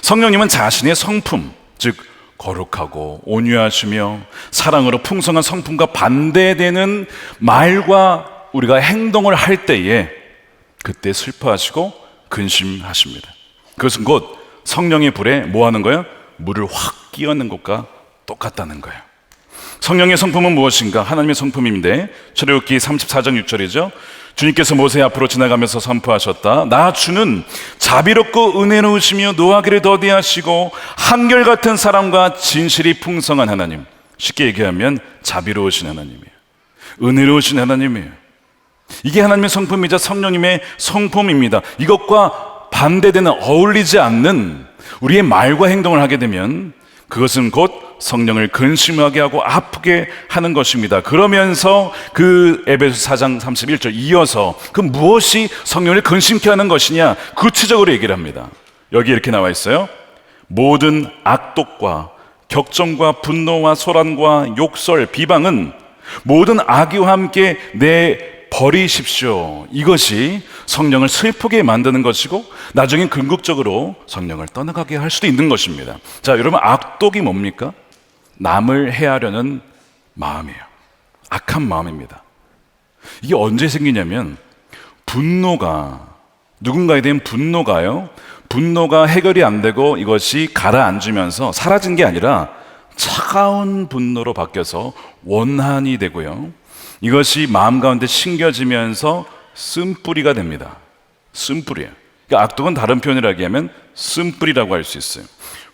성령님은 자신의 성품, 즉 거룩하고 온유하시며 사랑으로 풍성한 성품과 반대되는 말과 우리가 행동을 할 때에 그때 슬퍼하시고 근심하십니다. 그것은 곧 성령의 불에 뭐 하는 거예요? 물을 확 끼얹는 것과 똑같다는 거예요. 성령의 성품은 무엇인가? 하나님의 성품인데 출애굽기 34장 6절이죠. 주님께서 모세 앞으로 지나가면서 선포하셨다. 나 주는 자비롭고 은혜로우시며 노하기를 더디하시고 한결같은 사랑과 진실이 풍성한 하나님. 쉽게 얘기하면 자비로우신 하나님이에요. 은혜로우신 하나님이에요. 이게 하나님의 성품이자 성령님의 성품입니다. 이것과 반대되는, 어울리지 않는 우리의 말과 행동을 하게 되면 그것은 곧 성령을 근심하게 하고 아프게 하는 것입니다. 그러면서 그 에베소 4장 31절 이어서 그 무엇이 성령을 근심케 하는 것이냐 구체적으로 얘기를 합니다. 여기 이렇게 나와 있어요. 모든 악독과 격정과 분노와 소란과 욕설, 비방은 모든 악의와 함께 내버리십시오. 이것이 성령을 슬프게 만드는 것이고 나중엔 궁극적으로 성령을 떠나가게 할 수도 있는 것입니다. 자, 여러분, 악독이 뭡니까? 남을 해하려는 마음이에요. 악한 마음입니다. 이게 언제 생기냐면 누군가에 대한 분노가 해결이 안 되고 이것이 가라앉으면서 사라진 게 아니라 차가운 분노로 바뀌어서 원한이 되고요, 이것이 마음 가운데 심겨지면서 쓴뿌리가 됩니다. 쓴뿌리예요. 그러니까 악독은 다른 표현을 하면 쓴뿌리라고 할 수 있어요.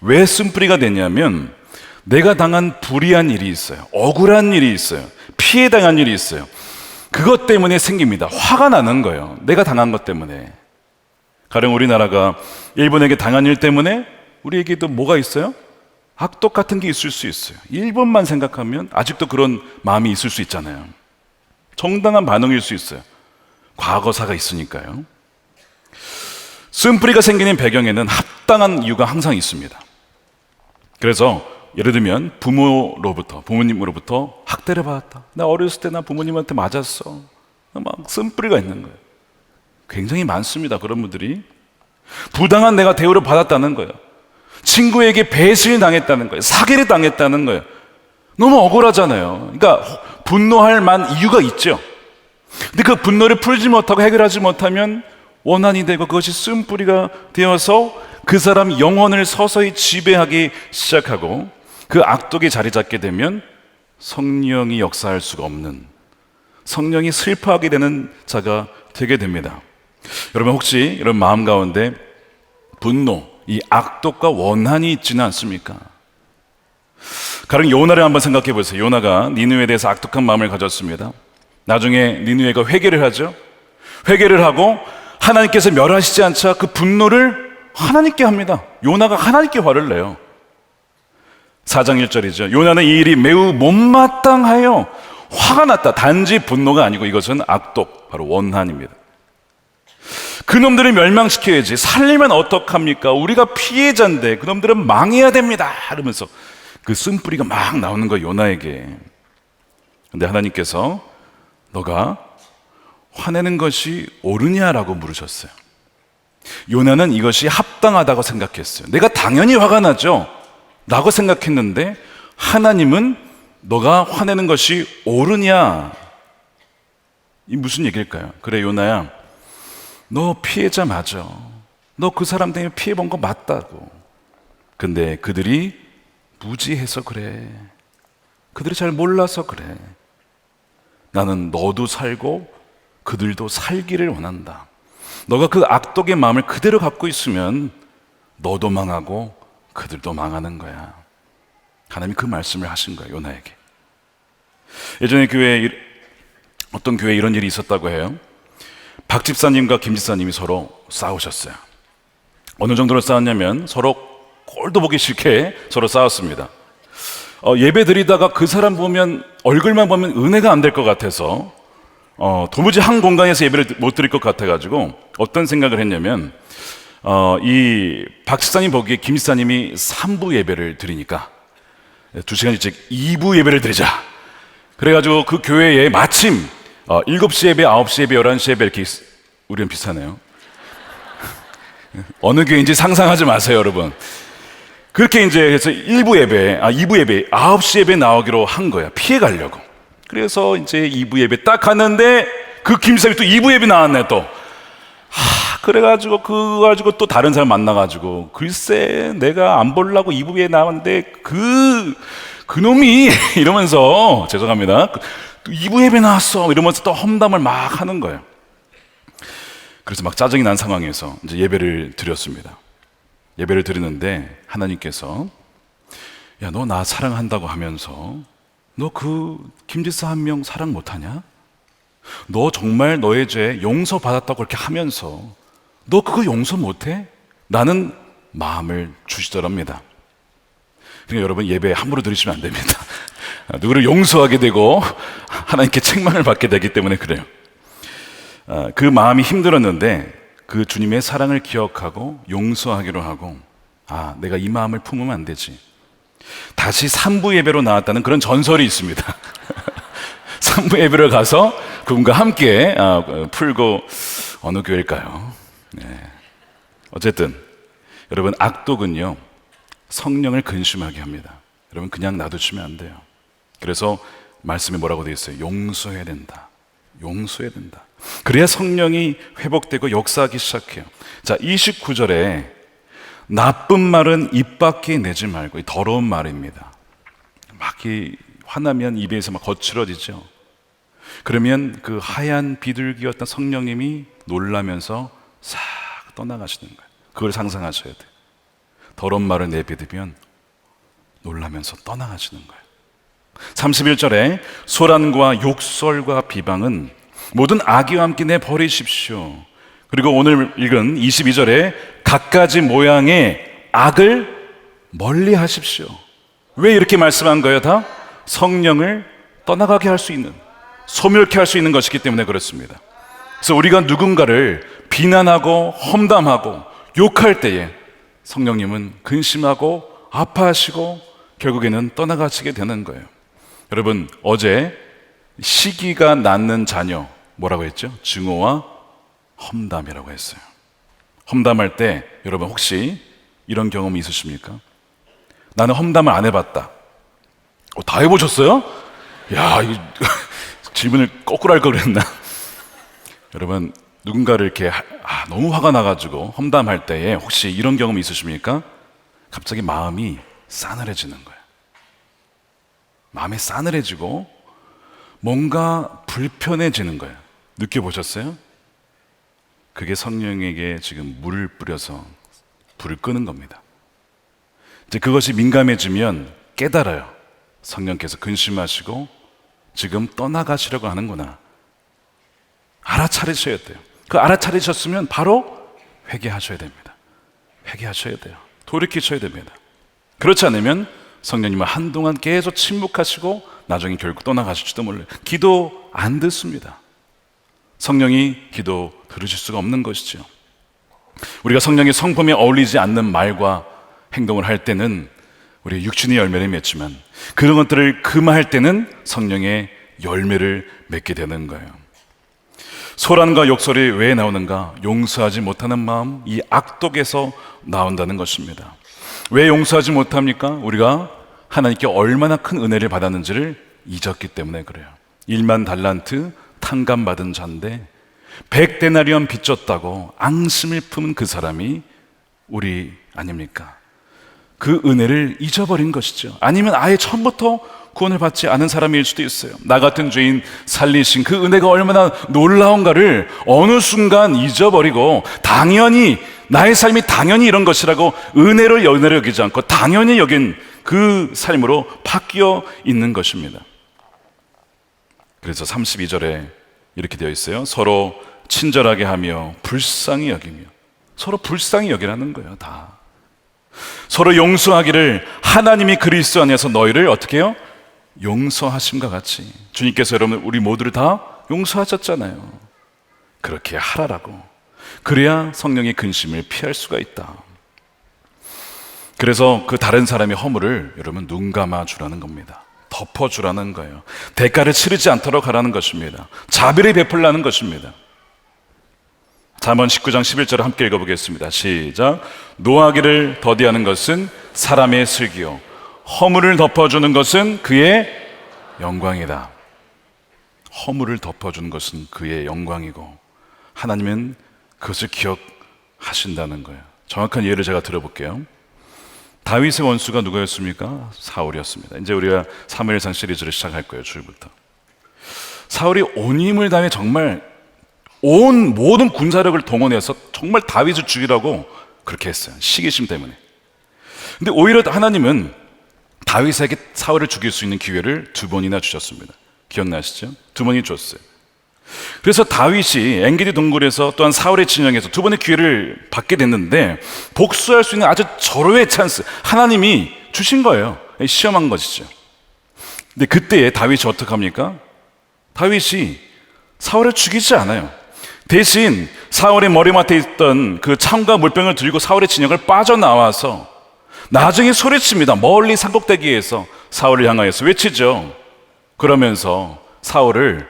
왜 쓴뿌리가 되냐면 내가 당한 불의한 일이 있어요. 억울한 일이 있어요. 피해당한 일이 있어요. 그것 때문에 생깁니다. 화가 나는 거예요. 내가 당한 것 때문에. 가령 우리나라가 일본에게 당한 일 때문에 우리에게도 뭐가 있어요? 악독 같은 게 있을 수 있어요. 일본만 생각하면 아직도 그런 마음이 있을 수 있잖아요. 정당한 반응일 수 있어요. 과거사가 있으니까요. 쓴뿌리가 생기는 배경에는 합당한 이유가 항상 있습니다. 그래서 예를 들면 부모님으로부터 학대를 받았다. 나 어렸을 때 나 부모님한테 맞았어. 막 쓴뿌리가 있는 거예요. 굉장히 많습니다. 그런 분들이. 부당한 내가 대우를 받았다는 거예요. 친구에게 배신을 당했다는 거예요. 사기를 당했다는 거예요. 너무 억울하잖아요. 그러니까 분노할 만 이유가 있죠. 근데 그 분노를 풀지 못하고 해결하지 못하면 원한이 되고 그것이 쓴뿌리가 되어서 그 사람 영혼을 서서히 지배하기 시작하고 그 악독이 자리 잡게 되면 성령이 역사할 수가 없는, 성령이 슬퍼하게 되는 자가 되게 됩니다. 여러분, 혹시 이런 마음 가운데 분노, 이 악독과 원한이 있지는 않습니까? 가령 요나를 한번 생각해 보세요. 요나가 니느웨에 대해서 악독한 마음을 가졌습니다. 나중에 니느웨가 회개를 하죠. 회개를 하고 하나님께서 멸하시지 않자 그 분노를 하나님께 합니다. 요나가 하나님께 화를 내요. 4장 1절이죠. 요나는 이 일이 매우 못마땅하여 화가 났다. 단지 분노가 아니고 이것은 악독, 바로 원한입니다. 그놈들을 멸망시켜야지, 살리면 어떡합니까? 우리가 피해자인데 그놈들은 망해야 됩니다. 이러면서 그 쓴뿌리가 막 나오는 거예요, 요나에게. 근데 하나님께서 너가 화내는 것이 옳으냐라고 물으셨어요. 요나는 이것이 합당하다고 생각했어요. 내가 당연히 화가 나죠 라고 생각했는데 하나님은 너가 화내는 것이 옳으냐? 이 무슨 얘기일까요? 그래 요나야, 너 피해자 맞아. 너 그 사람 때문에 피해본 거 맞다고. 근데 그들이 무지해서 그래. 그들이 잘 몰라서 그래. 나는 너도 살고 그들도 살기를 원한다. 너가 그 악독의 마음을 그대로 갖고 있으면 너도 망하고 그들도 망하는 거야. 하나님이 그 말씀을 하신 거예요, 요나에게. 예전에 어떤 교회에 이런 일이 있었다고 해요. 박 집사님과 김 집사님이 서로 싸우셨어요. 어느 정도로 싸웠냐면 서로 꼴도 보기 싫게 서로 싸웠습니다. 예배 드리다가 그 사람 보면, 얼굴만 보면 은혜가 안 될 것 같아서 도무지 한 공간에서 예배를 못 드릴 것 같아가지고 어떤 생각을 했냐면, 이 박 집사님 보기에 김 집사님이 3부 예배를 드리니까 2시간 일찍 2부 예배를 드리자. 그래가지고 그 교회에 마침 7시 예배, 9시 예배, 11시 예배 이렇게, 우리는 비슷하네요. 어느 교회인지 상상하지 마세요, 여러분. 그렇게 이제 해서 2부 예배, 9시 예배 나오기로 한 거야. 피해 가려고. 그래서 이제 2부 예배 딱 갔는데 그 김사님이 또 2부 예배 나왔네 또. 그래가지고 그거 가지고 또 다른 사람 만나가지고, 글쎄 내가 안 보려고 2부 예배 나왔는데 그놈이 이러면서, 죄송합니다, 2부 예배 나왔어 이러면서 또 험담을 막 하는 거예요. 그래서 막 짜증이 난 상황에서 이제 예배를 드렸습니다. 예배를 드리는데 하나님께서, 야, 너 나 사랑한다고 하면서 너 그 김지사 한 명 사랑 못하냐? 너 정말 너의 죄 용서받았다고 그렇게 하면서 너 그거 용서 못해? 라는 마음을 주시더랍니다. 그러니까 여러분, 예배 함부로 드리시면 안 됩니다. 누구를 용서하게 되고 하나님께 책망을 받게 되기 때문에 그래요. 그 마음이 힘들었는데 그 주님의 사랑을 기억하고 용서하기로 하고, 내가 이 마음을 품으면 안 되지. 다시 3부 예배로 나왔다는 그런 전설이 있습니다. 3부 예배를 가서 그분과 함께 풀고, 어느 교회일까요? 네. 어쨌든 여러분, 악독은요 성령을 근심하게 합니다. 여러분, 그냥 놔두시면 안 돼요. 그래서 말씀에 뭐라고 되어 있어요? 용서해야 된다. 용서해야 된다. 그래야 성령이 회복되고 역사하기 시작해요. 자, 29절에 나쁜 말은 입 밖에 내지 말고, 이 더러운 말입니다. 막 화나면 입에서 막 거칠어지죠. 그러면 그 하얀 비둘기였던 성령님이 놀라면서 싹 떠나가시는 거예요. 그걸 상상하셔야 돼요. 더러운 말을 내뱉으면 놀라면서 떠나가시는 거예요. 31절에 소란과 욕설과 비방은 모든 악의와 함께 내버리십시오. 그리고 오늘 읽은 22절에 갖가지 모양의 악을 멀리 하십시오. 왜 이렇게 말씀한 거예요? 다 성령을 떠나가게 할 수 있는, 소멸케 할 수 있는 것이기 때문에 그렇습니다. 그래서 우리가 누군가를 비난하고 험담하고 욕할 때에 성령님은 근심하고 아파하시고 결국에는 떠나가시게 되는 거예요. 여러분, 어제 시기가 낳는 자녀, 뭐라고 했죠? 증오와 험담이라고 했어요. 험담할 때 여러분 혹시 이런 경험이 있으십니까? 나는 험담을 안 해봤다. 다 해보셨어요? 야, 이 질문을 거꾸로 할 걸 그랬나? 여러분, 누군가를 이렇게 너무 화가 나가지고 험담할 때에 혹시 이런 경험이 있으십니까? 갑자기 마음이 싸늘해지는 거예요. 마음이 싸늘해지고 뭔가 불편해지는 거예요. 느껴보셨어요? 그게 성령에게 지금 물을 뿌려서 불을 끄는 겁니다. 이제 그것이 민감해지면 깨달아요. 성령께서 근심하시고 지금 떠나가시려고 하는구나. 알아차리셔야 돼요. 그 알아차리셨으면 바로 회개하셔야 됩니다. 회개하셔야 돼요. 돌이키셔야 됩니다. 그렇지 않으면 성령님은 한동안 계속 침묵하시고 나중에 결국 떠나가실지도 몰라요. 기도 안 듣습니다. 성령이 기도 들으실 수가 없는 것이죠. 우리가 성령의 성품에 어울리지 않는 말과 행동을 할 때는 우리 육신의 열매를 맺지만, 그런 것들을 금할 때는 성령의 열매를 맺게 되는 거예요. 소란과 욕설이 왜 나오는가? 용서하지 못하는 마음, 이 악독에서 나온다는 것입니다. 왜 용서하지 못합니까? 우리가 하나님께 얼마나 큰 은혜를 받았는지를 잊었기 때문에 그래요. 1만 달란트 탕감받은 자인데 100데나리온 빚졌다고 앙심을 품은 그 사람이 우리 아닙니까? 그 은혜를 잊어버린 것이죠. 아니면 아예 처음부터 구원을 받지 않은 사람일 수도 있어요. 나 같은 죄인 살리신 그 은혜가 얼마나 놀라운가를 어느 순간 잊어버리고, 당연히 나의 삶이 당연히 이런 것이라고 은혜를 여기지 않고 당연히 여긴 그 삶으로 바뀌어 있는 것입니다. 그래서 32절에 이렇게 되어 있어요. 서로 친절하게 하며 불쌍히 여기며. 서로 불쌍히 여기라는 거예요. 다 서로 용서하기를 하나님이 그리스도 안에서 너희를 어떻게 해요? 용서하심과 같이. 주님께서 여러분 우리 모두를 다 용서하셨잖아요. 그렇게 하라라고. 그래야 성령의 근심을 피할 수가 있다. 그래서 그 다른 사람의 허물을 여러분 눈 감아 주라는 겁니다. 덮어주라는 거예요. 대가를 치르지 않도록 하라는 것입니다. 자비를 베풀라는 것입니다. 잠언 19장 11절을 함께 읽어보겠습니다. 시작. 노하기를 더디하는 것은 사람의 슬기요 허물을 덮어주는 것은 그의 영광이다. 허물을 덮어주는 것은 그의 영광이고 하나님은 그것을 기억하신다는 거예요. 정확한 예를 제가 들어볼게요. 다윗의 원수가 누구였습니까? 사울이었습니다. 이제 우리가 사무엘상 시리즈를 시작할 거예요. 주일부터. 사울이 온 힘을 다해 정말 온 모든 군사력을 동원해서 정말 다윗을 죽이라고 그렇게 했어요. 시기심 때문에. 근데 오히려 하나님은 다윗에게 사울을 죽일 수 있는 기회를 2번이나 주셨습니다. 기억나시죠? 2번이 줬어요. 그래서 다윗이 엔게디 동굴에서 또한 사울의 진영에서 2번의 기회를 받게 됐는데 복수할 수 있는 아주 절호의 찬스, 하나님이 주신 거예요. 시험한 것이죠. 근데 그때에 다윗이 어떻게 합니까? 다윗이 사울을 죽이지 않아요. 대신 사울의 머리맡에 있던 그 창과 물병을 들고 사울의 진영을 빠져나와서 나중에 소리칩니다. 멀리 산꼭대기에서 사울을 향하여서 외치죠. 그러면서 사울을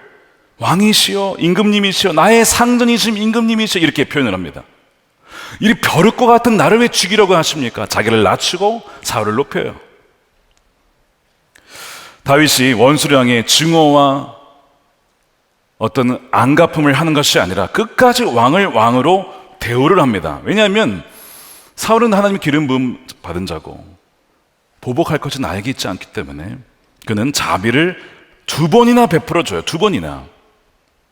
왕이시여 임금님이시여 나의 상전이신 임금님이시여 이렇게 표현을 합니다. 이 벼룩과 같은 나를 왜 죽이려고 하십니까? 자기를 낮추고 사울을 높여요. 다윗이 원수를 향해 증오와 어떤 안갚음을 하는 것이 아니라 끝까지 왕을 왕으로 대우를 합니다. 왜냐하면 사울은 하나님의 기름 부음 받은 자고 보복할 것이 나에게 있지 않기 때문에 그는 자비를 2번이나 베풀어줘요. 2번이나.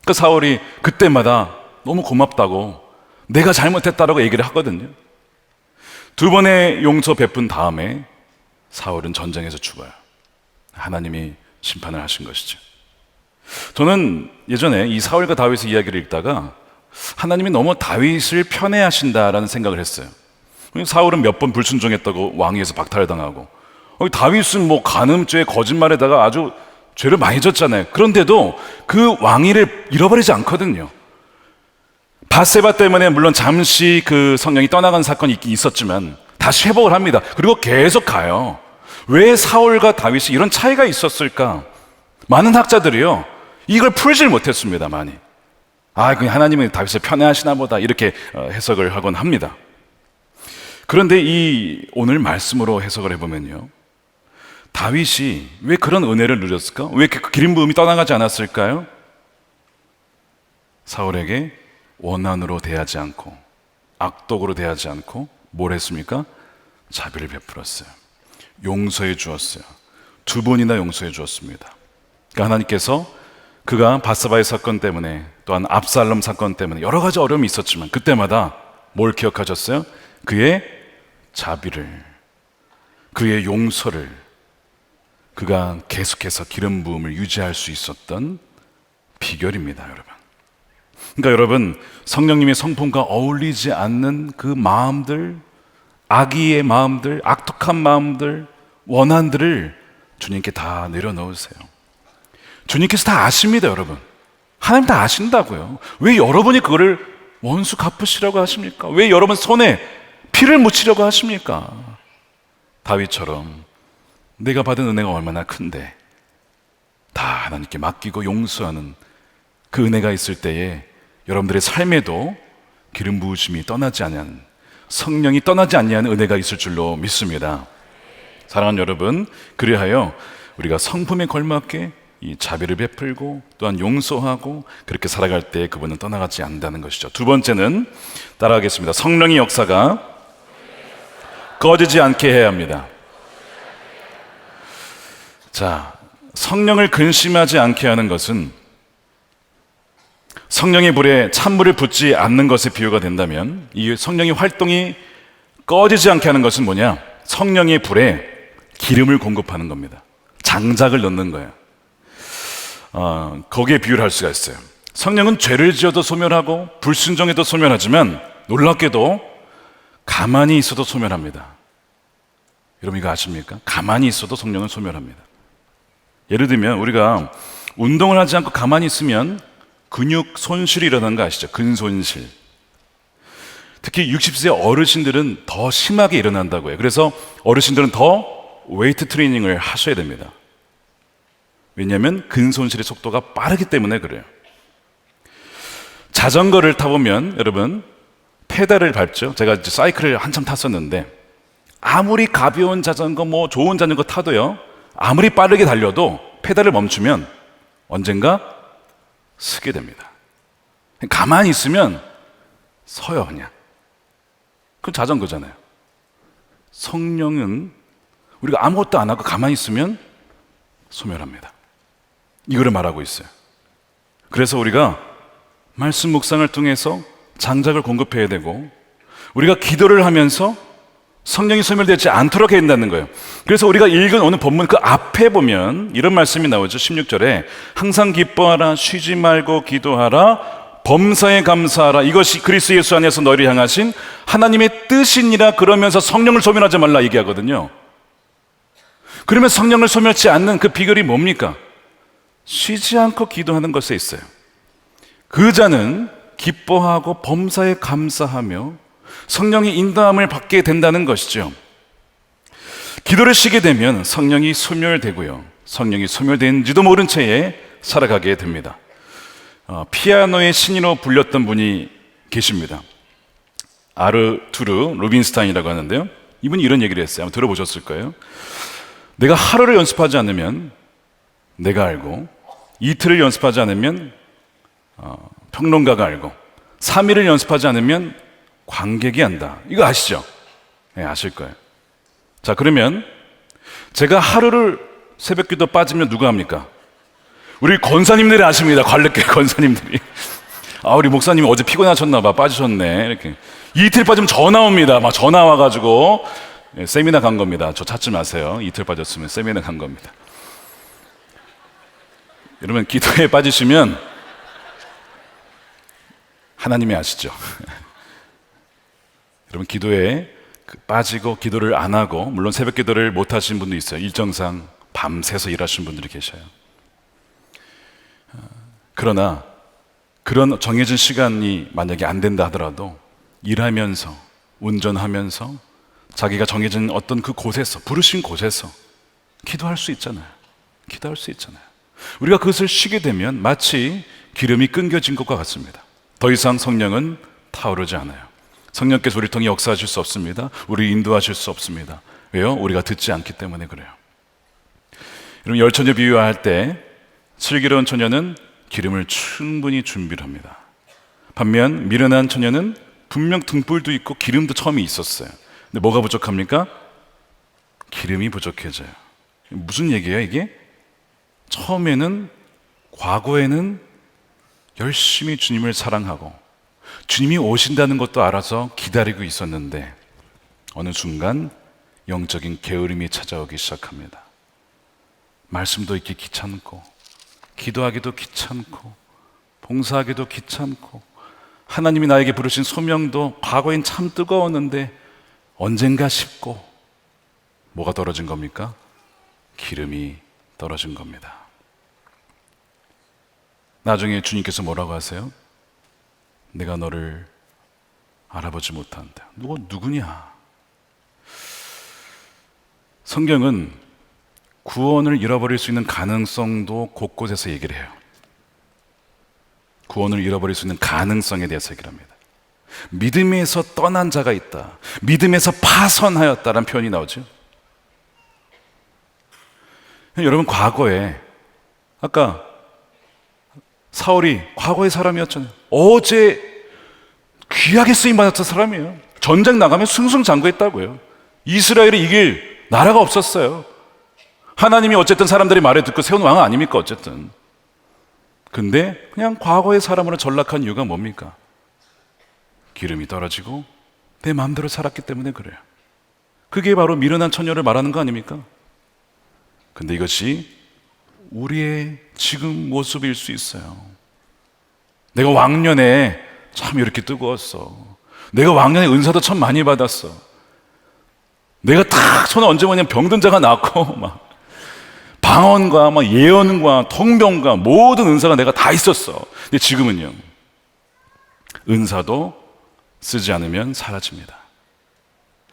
그 사울이 그때마다 너무 고맙다고 내가 잘못했다라고 얘기를 하거든요. 2번의 용서 베푼 다음에 사울은 전쟁에서 죽어요. 하나님이 심판을 하신 것이죠. 저는 예전에 이 사울과 다윗의 이야기를 읽다가 하나님이 너무 다윗을 편애하신다라는 생각을 했어요. 사울은 몇 번 불순종했다고 왕위에서 박탈당하고 다윗은 뭐 간음죄 거짓말에다가 아주 죄를 많이 졌잖아요. 그런데도 그 왕위를 잃어버리지 않거든요. 밧세바 때문에 물론 잠시 그 성령이 떠나간 사건이 있긴 있었지만 다시 회복을 합니다. 그리고 계속 가요. 왜 사울과 다윗이 이런 차이가 있었을까? 많은 학자들이요 이걸 풀질 못했습니다. 많이. 그냥 하나님은 다윗을 편애하시나 보다 이렇게 해석을 하곤 합니다. 그런데 이 오늘 말씀으로 해석을 해보면요, 다윗이 왜 그런 은혜를 누렸을까? 왜 그 기름 부음이 떠나가지 않았을까요? 사울에게 원한으로 대하지 않고 악독으로 대하지 않고 뭘 했습니까? 자비를 베풀었어요. 용서해 주었어요. 2번이나 용서해 주었습니다. 그러니까 하나님께서 그가 밧세바의 사건 때문에 또한 압살롬 사건 때문에 여러 가지 어려움이 있었지만 그때마다 뭘 기억하셨어요? 그의 자비를, 그의 용서를, 그가 계속해서 기름 부음을 유지할 수 있었던 비결입니다, 여러분. 그러니까 여러분, 성령님의 성품과 어울리지 않는 그 마음들, 악의의 마음들, 악독한 마음들, 원한들을 주님께 다 내려놓으세요. 주님께서 다 아십니다, 여러분. 하나님 다 아신다고요. 왜 여러분이 그거를 원수 갚으시려고 하십니까? 왜 여러분 손에 피를 묻히려고 하십니까? 다윗처럼 내가 받은 은혜가 얼마나 큰데 다 하나님께 맡기고 용서하는 그 은혜가 있을 때에 여러분들의 삶에도 기름 부으심이 떠나지 않는, 성령이 떠나지 않냐는 은혜가 있을 줄로 믿습니다. 사랑하는 여러분, 그리하여 우리가 성품에 걸맞게 이 자비를 베풀고 또한 용서하고 그렇게 살아갈 때 그분은 떠나가지 않는다는 것이죠. 두 번째는 따라하겠습니다. 성령의 역사가 꺼지지 않게 해야 합니다. 자, 성령을 근심하지 않게 하는 것은 성령의 불에 찬물을 붓지 않는 것에 비유가 된다면, 이 성령의 활동이 꺼지지 않게 하는 것은 뭐냐? 성령의 불에 기름을 공급하는 겁니다. 장작을 넣는 거예요. 거기에 비유를 할 수가 있어요. 성령은 죄를 지어도 소멸하고 불순종해도 소멸하지만 놀랍게도 가만히 있어도 소멸합니다. 여러분 이거 아십니까? 가만히 있어도 성령은 소멸합니다. 예를 들면 우리가 운동을 하지 않고 가만히 있으면 근육 손실이 일어나는 거 아시죠? 근손실. 특히 60세 어르신들은 더 심하게 일어난다고 해요. 그래서 어르신들은 더 웨이트 트레이닝을 하셔야 됩니다. 왜냐하면 근손실의 속도가 빠르기 때문에 그래요. 자전거를 타보면 여러분 페달을 밟죠. 제가 이제 사이클을 한참 탔었는데 아무리 가벼운 자전거, 뭐 좋은 자전거 타도요, 아무리 빠르게 달려도 페달을 멈추면 언젠가 서게 됩니다. 가만히 있으면 서요 그냥. 그건 자전거잖아요. 성령은 우리가 아무것도 안 하고 가만히 있으면 소멸합니다. 이거를 말하고 있어요. 그래서 우리가 말씀 묵상을 통해서 장작을 공급해야 되고, 우리가 기도를 하면서 성령이 소멸되지 않도록 해야 된다는 거예요. 그래서 우리가 읽은 오늘 본문 그 앞에 보면 이런 말씀이 나오죠. 16절에 항상 기뻐하라, 쉬지 말고 기도하라, 범사에 감사하라, 이것이 그리스도 예수 안에서 너희를 향하신 하나님의 뜻이니라. 그러면서 성령을 소멸하지 말라 얘기하거든요. 그러면 성령을 소멸치 않는 그 비결이 뭡니까? 쉬지 않고 기도하는 것에 있어요. 그 자는 기뻐하고 범사에 감사하며 성령의 인도함을 받게 된다는 것이죠. 기도를 쉬게 되면 성령이 소멸되고요, 성령이 소멸된지도 모른 채에 살아가게 됩니다. 피아노의 신이로 불렸던 분이 계십니다. 아르투르 루빈스타인이라고 하는데요, 이분이 이런 얘기를 했어요. 한번 들어보셨을 거예요. 내가 하루를 연습하지 않으면 내가 알고, 이틀을 연습하지 않으면 평론가가 알고, 3일을 연습하지 않으면 관객이 안다. 이거 아시죠? 네, 아실 거예요. 자, 그러면 제가 하루를 새벽기도 빠지면 누가 합니까? 우리 권사님들이 아십니다. 관례교 권사님들이. 우리 목사님이 어제 피곤하셨나 봐, 빠지셨네, 이렇게. 이틀 빠지면 전화 옵니다. 막 전화 와가지고 세미나 간 겁니다. 저 찾지 마세요. 이틀 빠졌으면 세미나 간 겁니다. 여러분 기도에 빠지시면 하나님이 아시죠? 여러분 기도에 빠지고 기도를 안 하고, 물론 새벽 기도를 못 하신 분도 있어요. 일정상 밤새서 일하시는 분들이 계셔요. 그러나 그런 정해진 시간이 만약에 안 된다 하더라도 일하면서, 운전하면서 자기가 정해진 어떤 그 곳에서, 부르신 곳에서 기도할 수 있잖아요. 기도할 수 있잖아요. 우리가 그것을 쉬게 되면 마치 기름이 끊겨진 것과 같습니다. 더 이상 성령은 타오르지 않아요. 성령께서 우리를 통해 역사하실 수 없습니다. 우리를 인도하실 수 없습니다. 왜요? 우리가 듣지 않기 때문에 그래요. 여러분 열처녀 비유할 때 슬기로운 처녀는 기름을 충분히 준비를 합니다. 반면 미련한 처녀는 분명 등불도 있고 기름도 처음에 있었어요. 근데 뭐가 부족합니까? 기름이 부족해져요. 무슨 얘기예요 이게? 처음에는, 과거에는 열심히 주님을 사랑하고 주님이 오신다는 것도 알아서 기다리고 있었는데 어느 순간 영적인 게으름이 찾아오기 시작합니다. 말씀도 읽기 귀찮고, 기도하기도 귀찮고, 봉사하기도 귀찮고, 하나님이 나에게 부르신 소명도 과거엔 참 뜨거웠는데 언젠가 싶고, 뭐가 떨어진 겁니까? 기름이 떨어진 겁니다. 나중에 주님께서 뭐라고 하세요? 내가 너를 알아보지 못한다. 너 누구냐? 성경은 구원을 잃어버릴 수 있는 가능성도 곳곳에서 얘기를 해요. 구원을 잃어버릴 수 있는 가능성에 대해서 얘기를 합니다. 믿음에서 떠난 자가 있다, 믿음에서 파선하였다라는 표현이 나오죠. 여러분, 과거에 아까 사울이 과거의 사람이었잖아요. 어제 귀하게 쓰임받았던 사람이에요. 전쟁 나가면 승승장구했다고요. 이스라엘을 이길 나라가 없었어요. 하나님이 어쨌든 사람들이 말을 듣고 세운 왕 아닙니까? 어쨌든. 근데 그냥 과거의 사람으로 전락한 이유가 뭡니까? 기름이 떨어지고 내 마음대로 살았기 때문에 그래요. 그게 바로 미련한 처녀를 말하는 거 아닙니까? 근데 이것이 우리의 지금 모습일 수 있어요. 내가 왕년에 참 이렇게 뜨거웠어. 내가 왕년에 은사도 참 많이 받았어. 내가 딱 손에 얹어 보면 병든 자가 낫고 막 방언과 막 예언과 통병과 모든 은사가 내가 다 있었어. 근데 지금은요, 은사도 쓰지 않으면 사라집니다.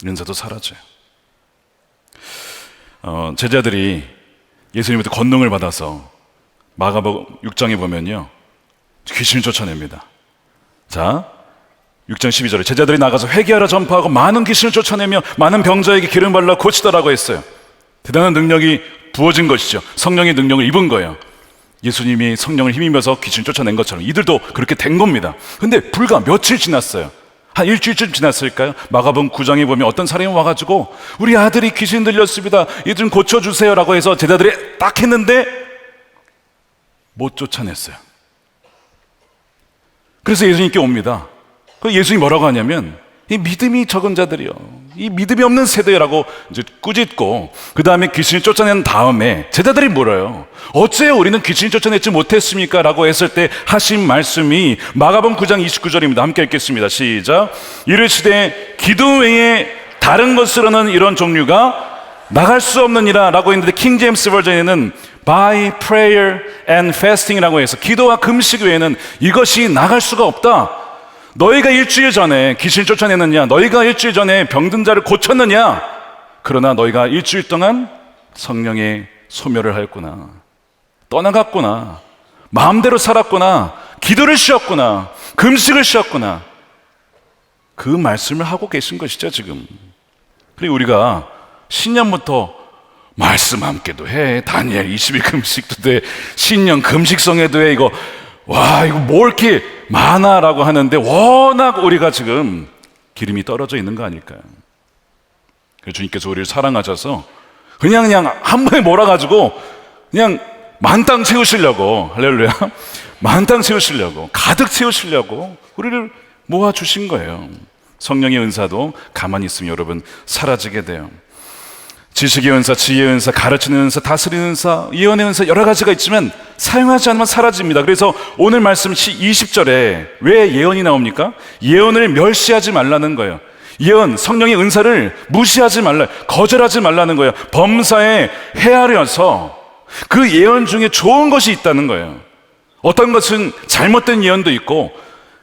은사도 사라져요. 제자들이 예수님부터 권능을 받아서 마가복음 6장에 보면요, 귀신을 쫓아냅니다. 자, 6장 12절에 제자들이 나가서 회개하라 전파하고 많은 귀신을 쫓아내며 많은 병자에게 기름 발라 고치더라고 했어요. 대단한 능력이 부어진 것이죠. 성령의 능력을 입은 거예요. 예수님이 성령을 힘입어서 귀신 쫓아낸 것처럼 이들도 그렇게 된 겁니다. 근데 불과 며칠 지났어요. 한 일주일쯤 지났을까요? 마가복음 9장에 보면 어떤 사람이 와가지고 우리 아들이 귀신 들렸습니다, 이 좀 고쳐주세요 라고 해서 제자들이 딱 했는데 못 쫓아냈어요. 그래서 예수님께 옵니다. 그래서 예수님이 뭐라고 하냐면, 이 믿음이 적은 자들이요, 이 믿음이 없는 세대라고 이제 꾸짖고, 그 다음에 귀신을 쫓아낸 다음에 제자들이 물어요. 어째 우리는 귀신을 쫓아내지 못했습니까? 라고 했을 때 하신 말씀이 마가복음 9장 29절입니다. 함께 읽겠습니다. 시작. 이르시되 기도 외에 다른 것으로는 이런 종류가 나갈 수 없느니라 라고 했는데, 킹 제임스 버전에는 by prayer and fasting이라고 해서 기도와 금식 외에는 이것이 나갈 수가 없다. 너희가 일주일 전에 귀신 쫓아내느냐, 너희가 일주일 전에 병든 자를 고쳤느냐, 그러나 너희가 일주일 동안 성령의 소멸을 하였구나, 떠나갔구나, 마음대로 살았구나, 기도를 쉬었구나, 금식을 쉬었구나, 그 말씀을 하고 계신 것이죠 지금. 그리고 우리가 신년부터 말씀 함께도 해, 다니엘 20일 금식도 돼, 신년 금식성에도 해, 이거 와 이거 뭐 이렇게 많아라고 하는데 워낙 우리가 지금 기름이 떨어져 있는 거 아닐까요? 그래서 주님께서 우리를 사랑하셔서 그냥 한 번에 몰아가지고 그냥 만땅 채우시려고, 할렐루야, 만땅 채우시려고, 가득 채우시려고 우리를 모아주신 거예요. 성령의 은사도 가만히 있으면 여러분 사라지게 돼요. 지식의 은사, 지혜의 은사, 가르치는 은사, 다스리는 은사, 예언의 은사, 여러 가지가 있지만 사용하지 않으면 사라집니다. 그래서 오늘 말씀 20절에 왜 예언이 나옵니까? 예언을 멸시하지 말라는 거예요. 예언, 성령의 은사를 무시하지 말라, 거절하지 말라는 거예요. 범사에 헤아려서 그 예언 중에 좋은 것이 있다는 거예요. 어떤 것은 잘못된 예언도 있고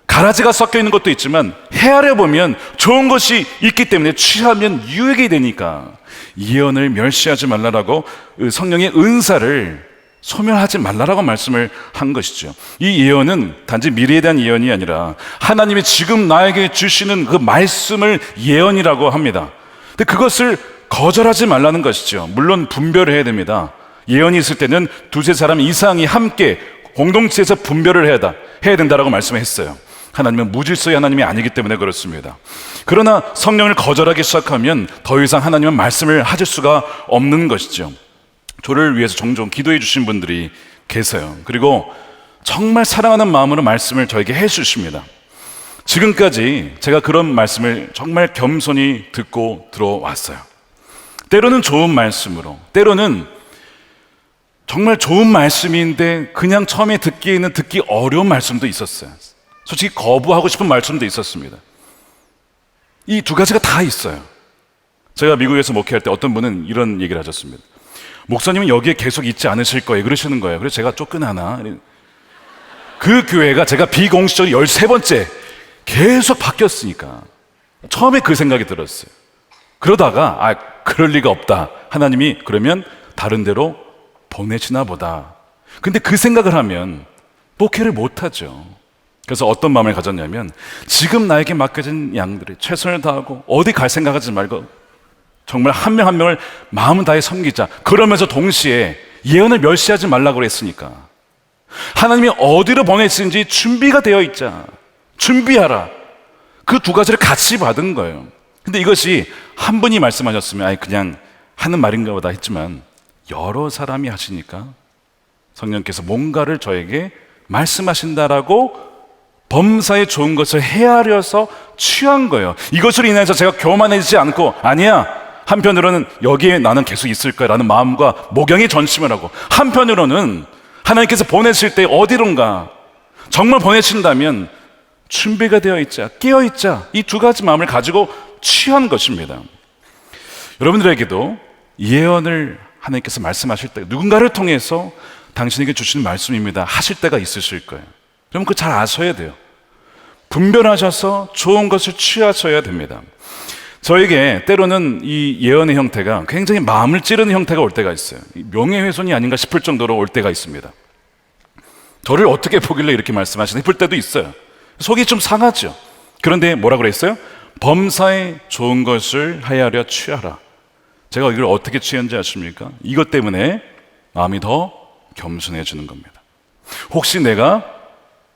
가라지가 섞여 있는 것도 있지만 헤아려 보면 좋은 것이 있기 때문에 취하면 유익이 되니까 예언을 멸시하지 말라라고, 성령의 은사를 소멸하지 말라라고 말씀을 한 것이죠. 이 예언은 단지 미래에 대한 예언이 아니라 하나님이 지금 나에게 주시는 그 말씀을 예언이라고 합니다. 근데 그것을 거절하지 말라는 것이죠. 물론 분별을 해야 됩니다. 예언이 있을 때는 두세 사람 이상이 함께 공동체에서 분별을 해야 된다라고 말씀했어요. 하나님은 무질서의 하나님이 아니기 때문에 그렇습니다. 그러나 성령을 거절하기 시작하면 더 이상 하나님은 말씀을 하실 수가 없는 것이죠. 저를 위해서 종종 기도해 주신 분들이 계세요. 그리고 정말 사랑하는 마음으로 말씀을 저에게 해 주십니다. 지금까지 제가 그런 말씀을 정말 겸손히 듣고 들어왔어요. 때로는 좋은 말씀으로, 때로는 정말 좋은 말씀인데 그냥 처음에 듣기에는 듣기 어려운 말씀도 있었어요. 솔직히 거부하고 싶은 말씀도 있었습니다. 이 두 가지가 다 있어요. 제가 미국에서 목회할 때 어떤 분은 이런 얘기를 하셨습니다. 목사님은 여기에 계속 있지 않으실 거예요, 그러시는 거예요. 그래서 제가 쫓겨나나, 그 교회가 제가 비공식적으로 13번째 계속 바뀌었으니까 처음에 그 생각이 들었어요. 그러다가 그럴 리가 없다, 하나님이 그러면 다른 데로 보내시나 보다. 근데 그 생각을 하면 목회를 못하죠. 그래서 어떤 마음을 가졌냐면 지금 나에게 맡겨진 양들이 최선을 다하고 어디 갈 생각하지 말고 정말 한 명 한 명을 마음 다해 섬기자. 그러면서 동시에 예언을 멸시하지 말라고 그랬으니까 하나님이 어디로 보내시는지 준비가 되어 있자. 준비하라. 그 두 가지를 같이 받은 거예요. 근데 이것이 한 분이 말씀하셨으면 아니 그냥 하는 말인가 보다 했지만 여러 사람이 하시니까 성령께서 뭔가를 저에게 말씀하신다라고 범사에 좋은 것을 헤아려서 취한 거예요. 이것으로 인해서 제가 교만해지지 않고 아니야, 한편으로는 여기에 나는 계속 있을 거라는 마음과 목양이 전심을 하고, 한편으로는 하나님께서 보내실 때 어디론가 정말 보내신다면 준비가 되어 있자, 깨어 있자, 이 두 가지 마음을 가지고 취한 것입니다. 여러분들에게도 예언을 하나님께서 말씀하실 때 누군가를 통해서 당신에게 주시는 말씀입니다 하실 때가 있으실 거예요. 여러분 그거 잘 아셔야 돼요. 분별하셔서 좋은 것을 취하셔야 됩니다. 저에게 때로는 이 예언의 형태가 굉장히 마음을 찌르는 형태가 올 때가 있어요. 명예훼손이 아닌가 싶을 정도로 올 때가 있습니다. 저를 어떻게 보길래 이렇게 말씀하시나 싶을 때도 있어요. 속이 좀 상하죠. 그런데 뭐라 그랬어요? 범사에 좋은 것을 헤아려 취하라. 제가 이걸 어떻게 취했는지 아십니까? 이것 때문에 마음이 더 겸손해지는 겁니다. 혹시 내가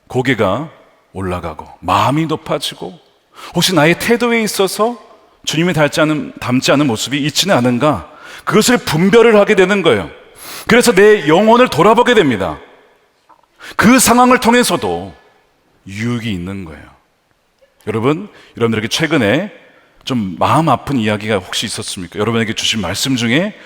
고개가 올라가고 마음이 높아지고 혹시 나의 태도에 있어서 주님이 담지 않은 모습이 있지는 않은가, 그것을 분별을 하게 되는 거예요. 그래서 내 영혼을 돌아보게 됩니다. 그 상황을 통해서도 유익이 있는 거예요. 여러분들에게 최근에 좀 마음 아픈 이야기가 혹시 있었습니까? 여러분에게 주신 말씀 중에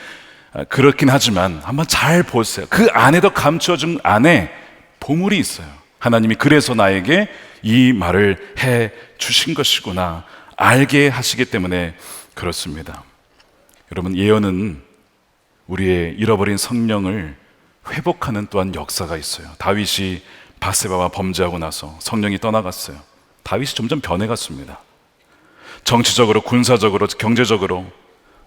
그렇긴 하지만 한번 잘 보세요. 그 안에도 감춰진 안에 보물이 있어요. 하나님이 그래서 나에게 이 말을 해 주신 것이구나 알게 하시기 때문에 그렇습니다. 여러분, 예언은 우리의 잃어버린 성령을 회복하는 또한 역사가 있어요. 다윗이 밧세바와 범죄하고 나서 성령이 떠나갔어요. 다윗이 점점 변해갔습니다. 정치적으로, 군사적으로, 경제적으로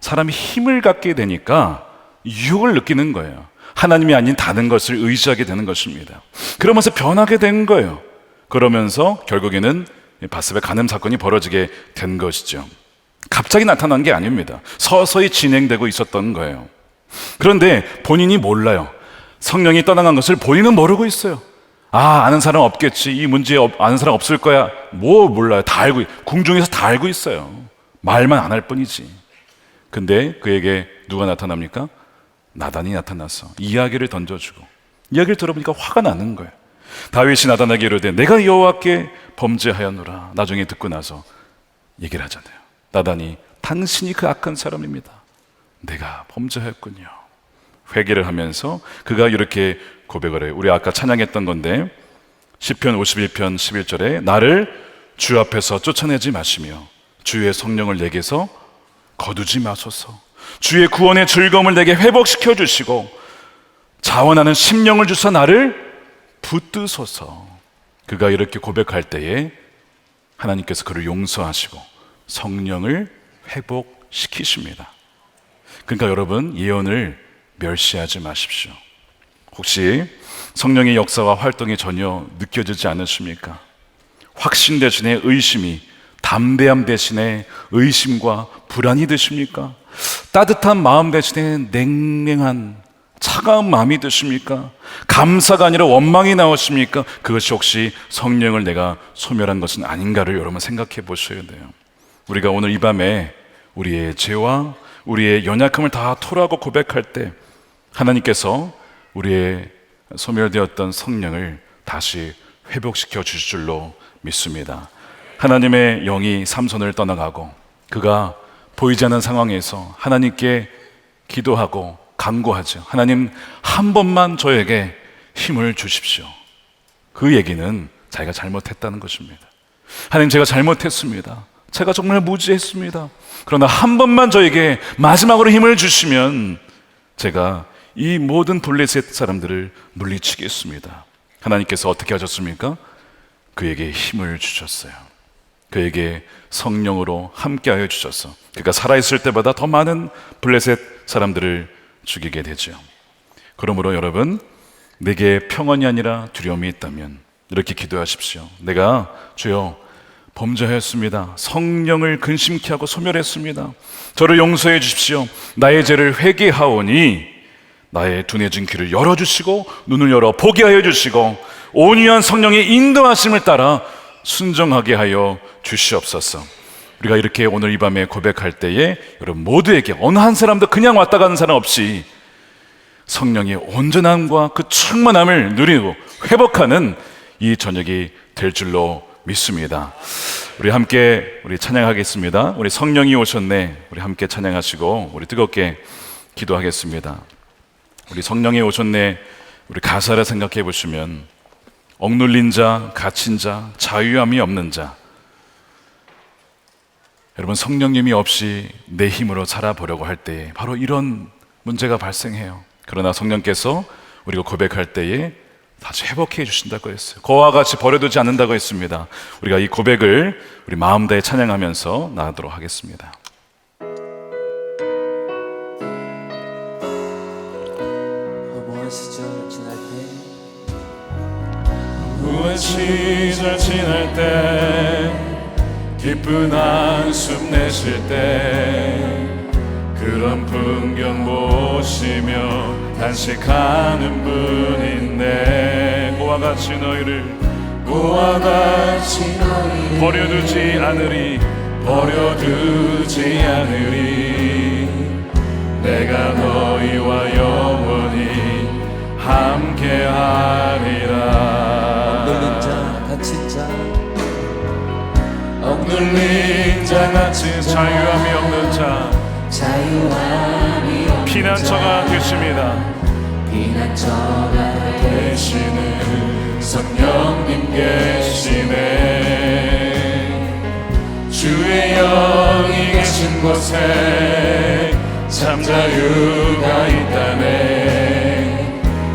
사람이 힘을 갖게 되니까 유혹을 느끼는 거예요. 하나님이 아닌 다른 것을 의지하게 되는 것입니다. 그러면서 변하게 된 거예요. 그러면서 결국에는 밧세바 간음 사건이 벌어지게 된 것이죠. 갑자기 나타난 게 아닙니다. 서서히 진행되고 있었던 거예요. 그런데 본인이 몰라요. 성령이 떠나간 것을 본인은 모르고 있어요. 아는 사람 없겠지, 이 문제에 아는 사람 없을 거야, 뭐 몰라요. 다 알고, 궁중에서 다 알고 있어요. 말만 안 할 뿐이지. 근데 그에게 누가 나타납니까? 나단이 나타나서 이야기를 던져주고, 이야기를 들어보니까 화가 나는 거예요. 다윗이 나단에게 이르되 내가 여호와께 범죄하였노라. 나중에 듣고 나서 얘기를 하잖아요. 나단이 당신이 그 악한 사람입니다. 내가 범죄하였군요. 회개를 하면서 그가 이렇게 고백을 해요. 우리 아까 찬양했던 건데 시편 51편 11절에 나를 주 앞에서 쫓아내지 마시며 주의 성령을 내게서 거두지 마소서. 주의 구원의 즐거움을 내게 회복시켜 주시고 자원하는 심령을 주사 나를 붙드소서. 그가 이렇게 고백할 때에 하나님께서 그를 용서하시고 성령을 회복시키십니다. 그러니까 여러분, 예언을 멸시하지 마십시오. 혹시 성령의 역사와 활동이 전혀 느껴지지 않으십니까? 확신 대신에 의심이, 담대함 대신에 의심과 불안이 드십니까? 따뜻한 마음 대신에 냉랭한 차가운 마음이 드십니까? 감사가 아니라 원망이 나오십니까? 그것이 혹시 성령을 내가 소멸한 것은 아닌가를 여러분 생각해 보셔야 돼요. 우리가 오늘 이 밤에 우리의 죄와 우리의 연약함을 다 토로하고 고백할 때 하나님께서 우리의 소멸되었던 성령을 다시 회복시켜 주실 줄로 믿습니다. 하나님의 영이 삼손을 떠나가고 그가 보이지 않는 상황에서 하나님께 기도하고 간구하죠. 하나님, 한 번만 저에게 힘을 주십시오. 그 얘기는 자기가 잘못했다는 것입니다. 하나님, 제가 잘못했습니다. 제가 정말 무지했습니다. 그러나 한 번만 저에게 마지막으로 힘을 주시면 제가 이 모든 블레셋 사람들을 물리치겠습니다. 하나님께서 어떻게 하셨습니까? 그에게 힘을 주셨어요. 그에게 성령으로 함께하여 주셔서 그가 살아있을 때보다 더 많은 블레셋 사람들을 죽이게 되죠. 그러므로 여러분, 내게 평안이 아니라 두려움이 있다면 이렇게 기도하십시오. 내가 주여 범죄하였습니다. 성령을 근심케 하고 소멸했습니다. 저를 용서해 주십시오. 나의 죄를 회개하오니 나의 둔해진 귀를 열어주시고 눈을 열어 보게 하여 주시고 온유한 성령의 인도하심을 따라 순종하게 하여 주시옵소서. 우리가 이렇게 오늘 이 밤에 고백할 때에 여러분 모두에게 어느 한 사람도 그냥 왔다 가는 사람 없이 성령의 온전함과 그 충만함을 누리고 회복하는 이 저녁이 될 줄로 믿습니다. 우리 함께 찬양하겠습니다. 우리 성령이 오셨네. 우리 함께 찬양하시고 우리 뜨겁게 기도하겠습니다. 우리 성령이 오셨네. 우리 가사를 생각해 보시면 억눌린 자, 갇힌 자, 자유함이 없는 자. 여러분 성령님이 없이 내 힘으로 살아보려고 할 때 바로 이런 문제가 발생해요. 그러나 성령께서 우리가 고백할 때에 다시 회복해 주신다고 했어요. 그와 같이 버려두지 않는다고 했습니다. 우리가 이 고백을 우리 마음 다해 찬양하면서 나가도록 하겠습니다. 후회 시절 지날 때 기쁜 한숨 내쉴 때 그런 풍경 보시며 단식하는 분인데 그와 같이 너희를 버려두지 않으리 내가 너희와 영원히 함께하리라. 억눌린 자 갇힌 자유함이 없는 자 피난처가 되십니다. 피난처가 되시는 성령님 계시네. 주의 영이 계신 곳에 참 자유가 있다네.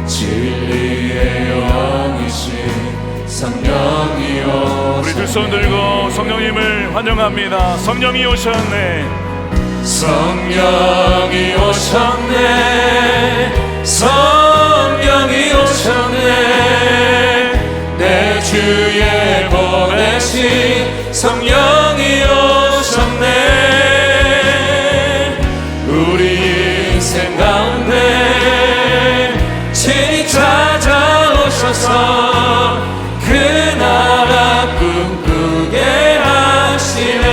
진리의 영이신 성령이 오셨네. 우리 두 손 들고 성령님을 환영합니다. 성령이 오셨네. 성령이 오셨네. 성령이 오셨네. 내 주에 보내신 성령이 오셨네. 우리 인생 가운데 친히 찾아오셔서 그 나라 꿈꾸게 하시네.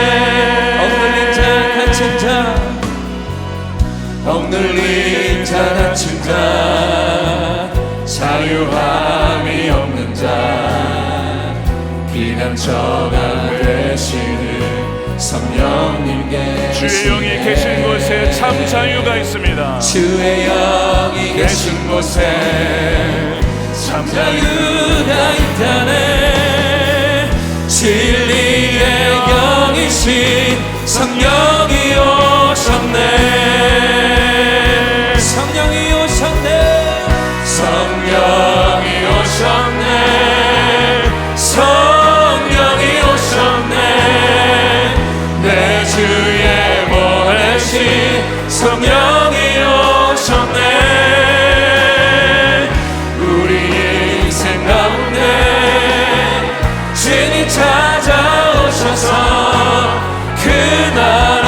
억눌린 자 갇힌 자 자유함이 없는 자 피난처가 되시는 성령님께 주의 영이 계신 곳에 참 자유가 있습니다. 주의 영이 계신 곳에 참 자유가 있다네. 진리의 영이신 성령이 오셨네. 성령이 오셨네. 성령이 오셨네. 성령이 오셨네. 내 주에 보내신 성령이 오셨네. 우리 인생 가운데 진히 찾아오셔서 그 나라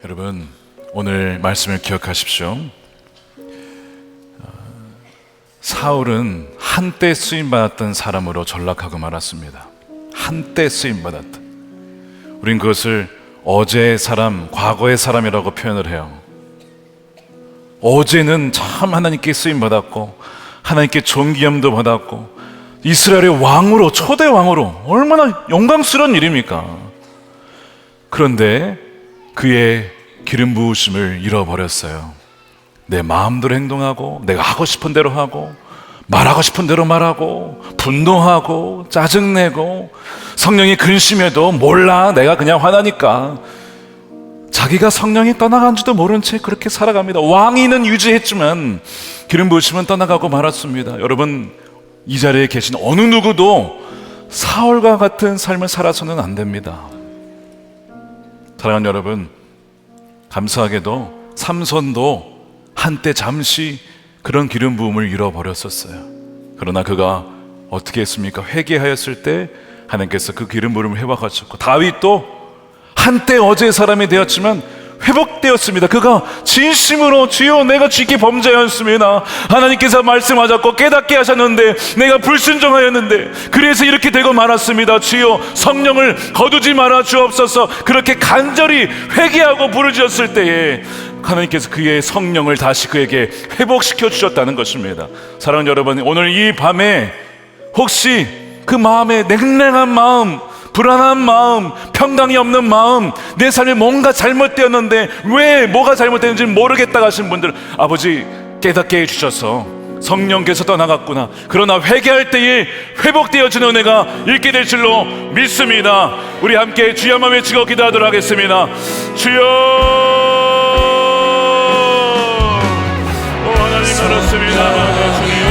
여러분, 오늘 말씀을 기억하십시오. 사울은 한때 쓰임받았던 사람으로 전락하고 말았습니다. 한때 쓰임받았던. 우린 그것을 어제의 사람, 과거의 사람이라고 표현을 해요. 어제는 참 하나님께 쓰임받았고 하나님께 존귀함도 받았고 이스라엘의 왕으로, 초대 왕으로 얼마나 영광스러운 일입니까? 그런데 그의 기름 부으심을 잃어버렸어요. 내 마음대로 행동하고 내가 하고 싶은 대로 하고 말하고 싶은 대로 말하고 분노하고 짜증내고 성령이 근심해도 몰라, 내가 그냥 화나니까 자기가 성령이 떠나간지도 모른 채 그렇게 살아갑니다. 왕위는 유지했지만 기름 부으심은 떠나가고 말았습니다. 여러분, 이 자리에 계신 어느 누구도 사울과 같은 삶을 살아서는 안 됩니다. 사랑하는 여러분, 감사하게도 삼손도 한때 잠시 그런 기름 부음을 잃어버렸었어요. 그러나 그가 어떻게 했습니까? 회개하였을 때 하나님께서 그 기름 부음을 회복하셨고, 다윗도 한때 어제의 사람이 되었지만 회복되었습니다. 그가 진심으로 주여 내가 죄게 범죄하였습니다, 하나님께서 말씀하셨고 깨닫게 하셨는데 내가 불순종하였는데 그래서 이렇게 되고 말았습니다, 주여 성령을 거두지 말아 주옵소서, 그렇게 간절히 회개하고 부르짖었을 때에 하나님께서 그의 성령을 다시 그에게 회복시켜 주셨다는 것입니다. 사랑하는 여러분, 오늘 이 밤에 혹시 그 마음에 냉랭한 마음, 불안한 마음, 평강이 없는 마음, 내 삶에 뭔가 잘못되었는데 왜 뭐가 잘못되는지 모르겠다 하신 분들, 아버지 깨닫게 해주셔서 성령께서 떠나갔구나, 그러나 회개할 때에 회복되어지는 은혜가 있게 될 줄로 믿습니다. 우리 함께 주여 한번 외치고 기도하도록 하겠습니다. 주여, 오 하나님 그렇습니다. 주님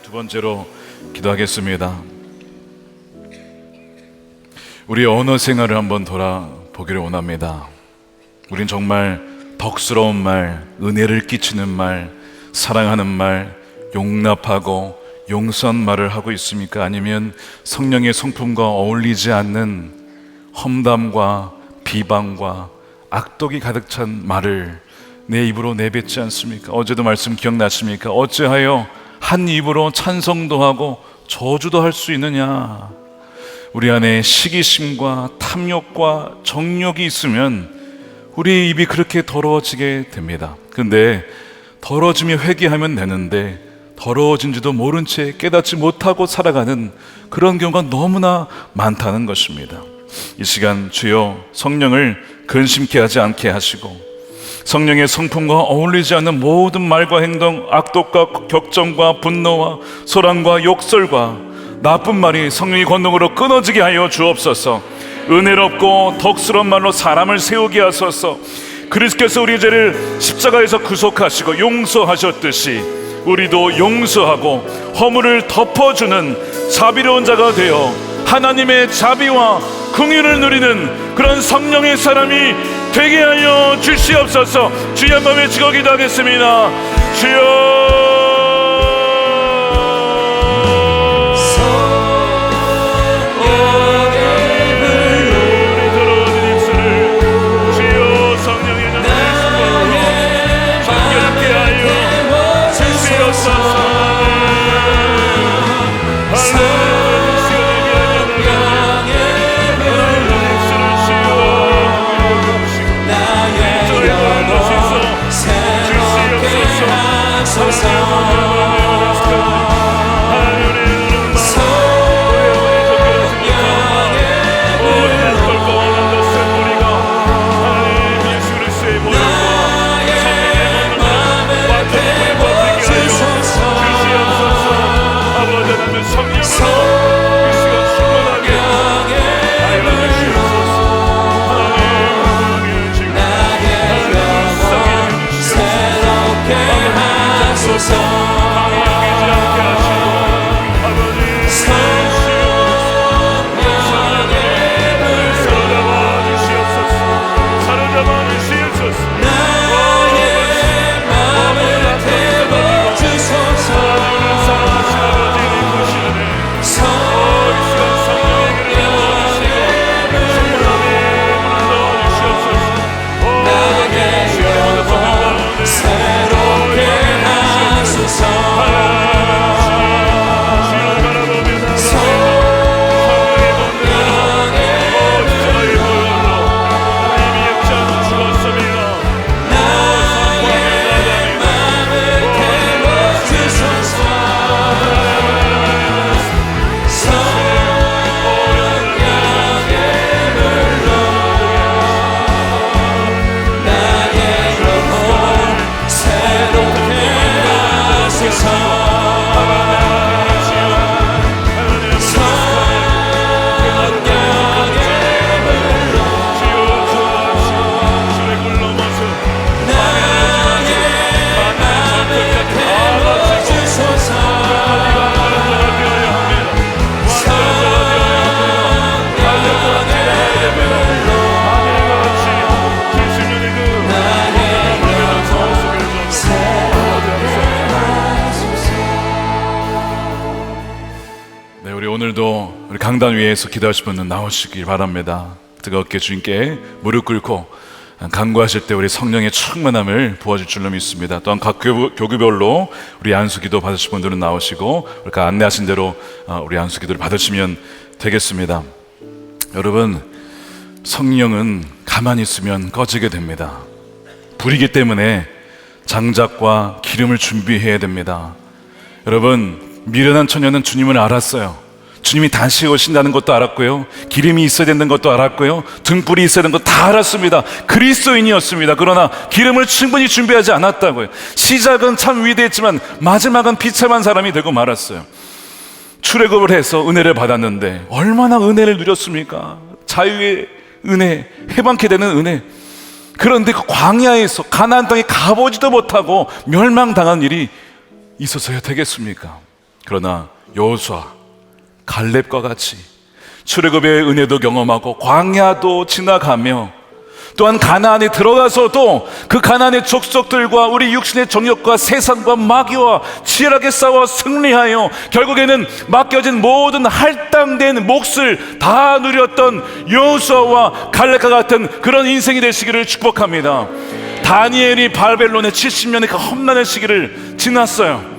두 번째로 기도하겠습니다. 우리 언어 생활을 한번 돌아보기를 원합니다. 우린 정말 덕스러운 말, 은혜를 끼치는 말, 사랑하는 말, 용납하고 용서한 말을 하고 있습니까? 아니면 성령의 성품과 어울리지 않는 험담과 비방과 악독이 가득 찬 말을 내 입으로 내뱉지 않습니까? 어제도 말씀 기억나십니까? 어찌하여 한 입으로 찬송도 하고 저주도 할 수 있느냐? 우리 안에 시기심과 탐욕과 정욕이 있으면 우리 입이 그렇게 더러워지게 됩니다. 근데 더러워지며 회개하면 되는데 더러워진지도 모른 채 깨닫지 못하고 살아가는 그런 경우가 너무나 많다는 것입니다. 이 시간 주여 성령을 근심케 하지 않게 하시고 성령의 성품과 어울리지 않는 모든 말과 행동, 악독과 격정과 분노와 소란과 욕설과 나쁜 말이 성령의 권능으로 끊어지게 하여 주옵소서. 은혜롭고 덕스러운 말로 사람을 세우게 하소서. 그리스도께서 우리의 죄를 십자가에서 구속하시고 용서하셨듯이 우리도 용서하고 허물을 덮어주는 자비로운 자가 되어 하나님의 자비와 긍휼을 누리는 그런 성령의 사람이 되게 하여 주시옵소서. 주여 한번 외치고 기도하겠습니다. 주여. 오늘도 우리 강단 위에서 기도하실 분은 나오시길 바랍니다. 뜨겁게 주님께 무릎 꿇고 간구하실 때 우리 성령의 충만함을 부어줄 줄로 믿습니다. 또한 각 교구별로 우리 안수기도 받으실 분들은 나오시고 우리가 안내하신 대로 우리 안수기도를 받으시면 되겠습니다. 여러분, 성령은 가만히 있으면 꺼지게 됩니다. 불이기 때문에 장작과 기름을 준비해야 됩니다. 여러분, 미련한 처녀는 주님을 알았어요. 주님이 다시 오신다는 것도 알았고요, 기름이 있어야 된다는 것도 알았고요, 등불이 있어야 되는 것도 다 알았습니다. 그리스도인이었습니다. 그러나 기름을 충분히 준비하지 않았다고요. 시작은 참 위대했지만 마지막은 비참한 사람이 되고 말았어요. 출애굽을 해서 은혜를 받았는데 얼마나 은혜를 누렸습니까? 자유의 은혜, 해방케 되는 은혜. 그런데 그 광야에서 가나안 땅에 가보지도 못하고 멸망당한 일이 있어서야 되겠습니까? 그러나 여호수아, 갈렙과 같이 출애굽의 은혜도 경험하고 광야도 지나가며 또한 가나안에 들어가서도 그 가나안의 족속들과 우리 육신의 정욕과 세상과 마귀와 치열하게 싸워 승리하여 결국에는 맡겨진 모든 할당된 몫을 다 누렸던 여호수아와 갈렙과 같은 그런 인생이 되시기를 축복합니다. 다니엘이 바벨론의 70년의 그 험난한 시기를 지났어요.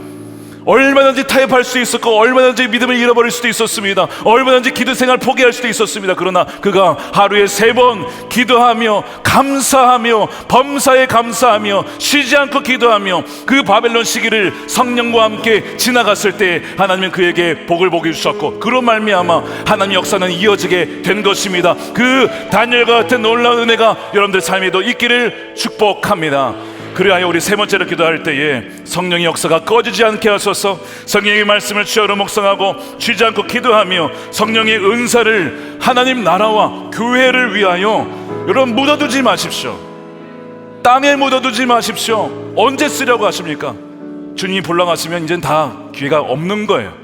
얼마든지 타협할 수 있었고 얼마든지 믿음을 잃어버릴 수도 있었습니다. 얼마든지 기도 생활 포기할 수도 있었습니다. 그러나 그가 하루에 3번 기도하며 감사하며 범사에 감사하며 쉬지 않고 기도하며 그 바벨론 시기를 성령과 함께 지나갔을 때 하나님은 그에게 복을 보게 주셨고 그로 말미암아 하나님의 역사는 이어지게 된 것입니다. 그 다니엘과 같은 놀라운 은혜가 여러분들 삶에도 있기를 축복합니다. 그리하여 우리 세 번째로 기도할 때에 성령의 역사가 꺼지지 않게 하소서. 성령의 말씀을 주어로 묵상하고 쉬지 않고 기도하며 성령의 은사를 하나님 나라와 교회를 위하여 여러분 묻어두지 마십시오. 땅에 묻어두지 마십시오. 언제 쓰려고 하십니까? 주님이 불러가시면 이젠 다 기회가 없는 거예요.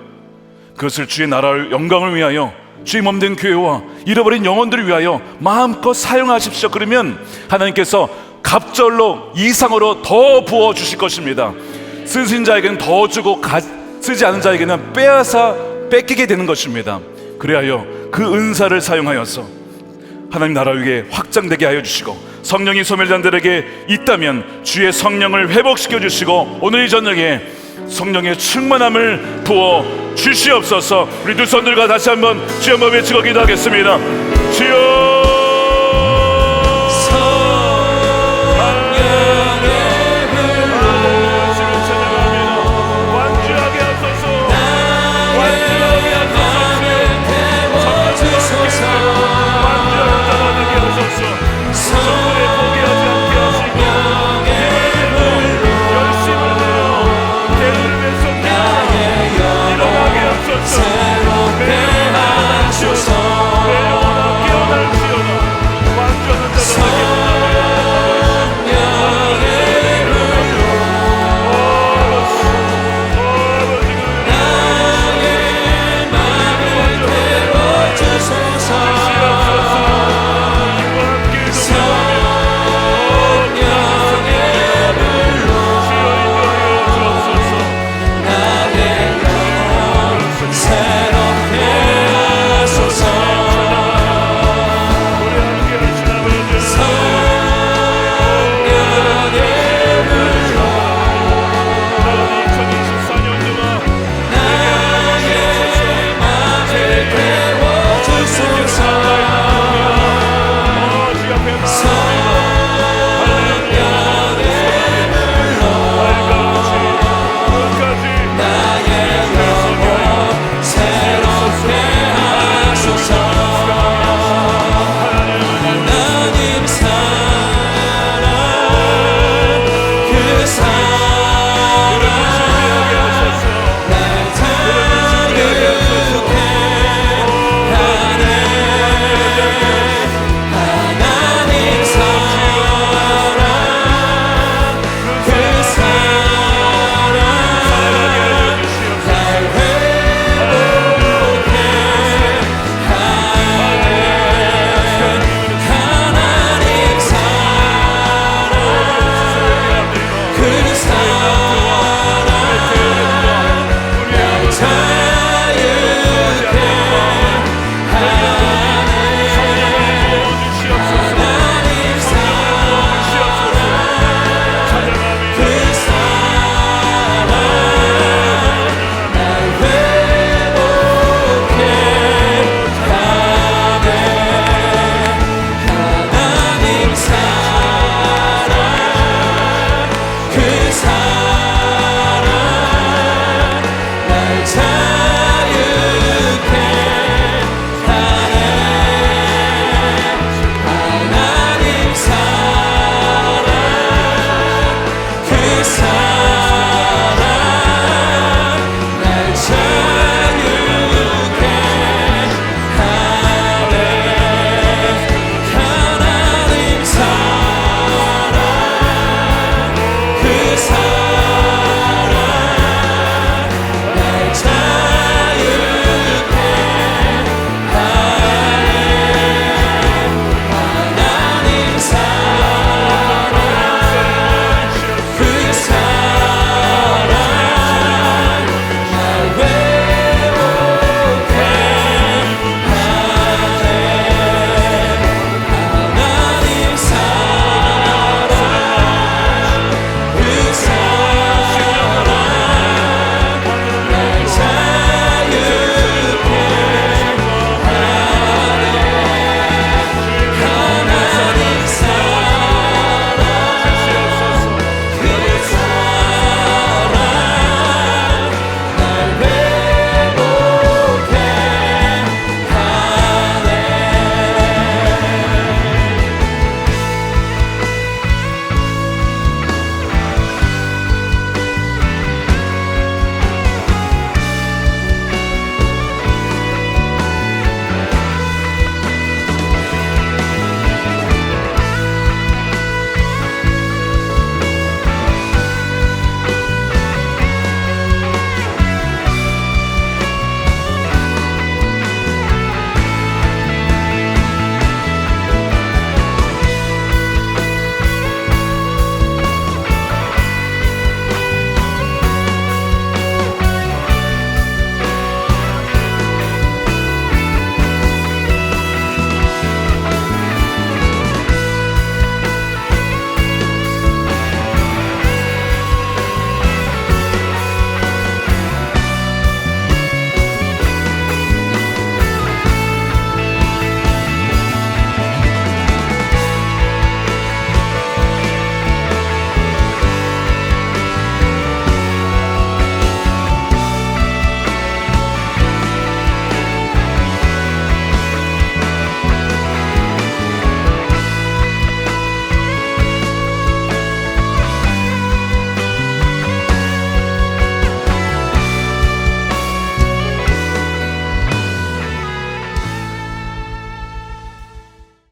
그것을 주의 나라를 영광을 위하여 주의 몸된 교회와 잃어버린 영혼들을 위하여 마음껏 사용하십시오. 그러면 하나님께서 갑절로 이상으로 더 부어 주실 것입니다. 쓰신 자에게는 더 주고 쓰지 않은 자에게는 빼앗아 뺏기게 되는 것입니다. 그리하여 그 은사를 사용하여서 하나님 나라 위에 확장되게 하여 주시고, 성령이 소멸자들에게 있다면 주의 성령을 회복시켜 주시고, 오늘 이 저녁에 성령의 충만함을 부어 주시옵소서. 우리 두 손들과 다시 한번 주여 한번 외치고 기도하겠습니다. 주여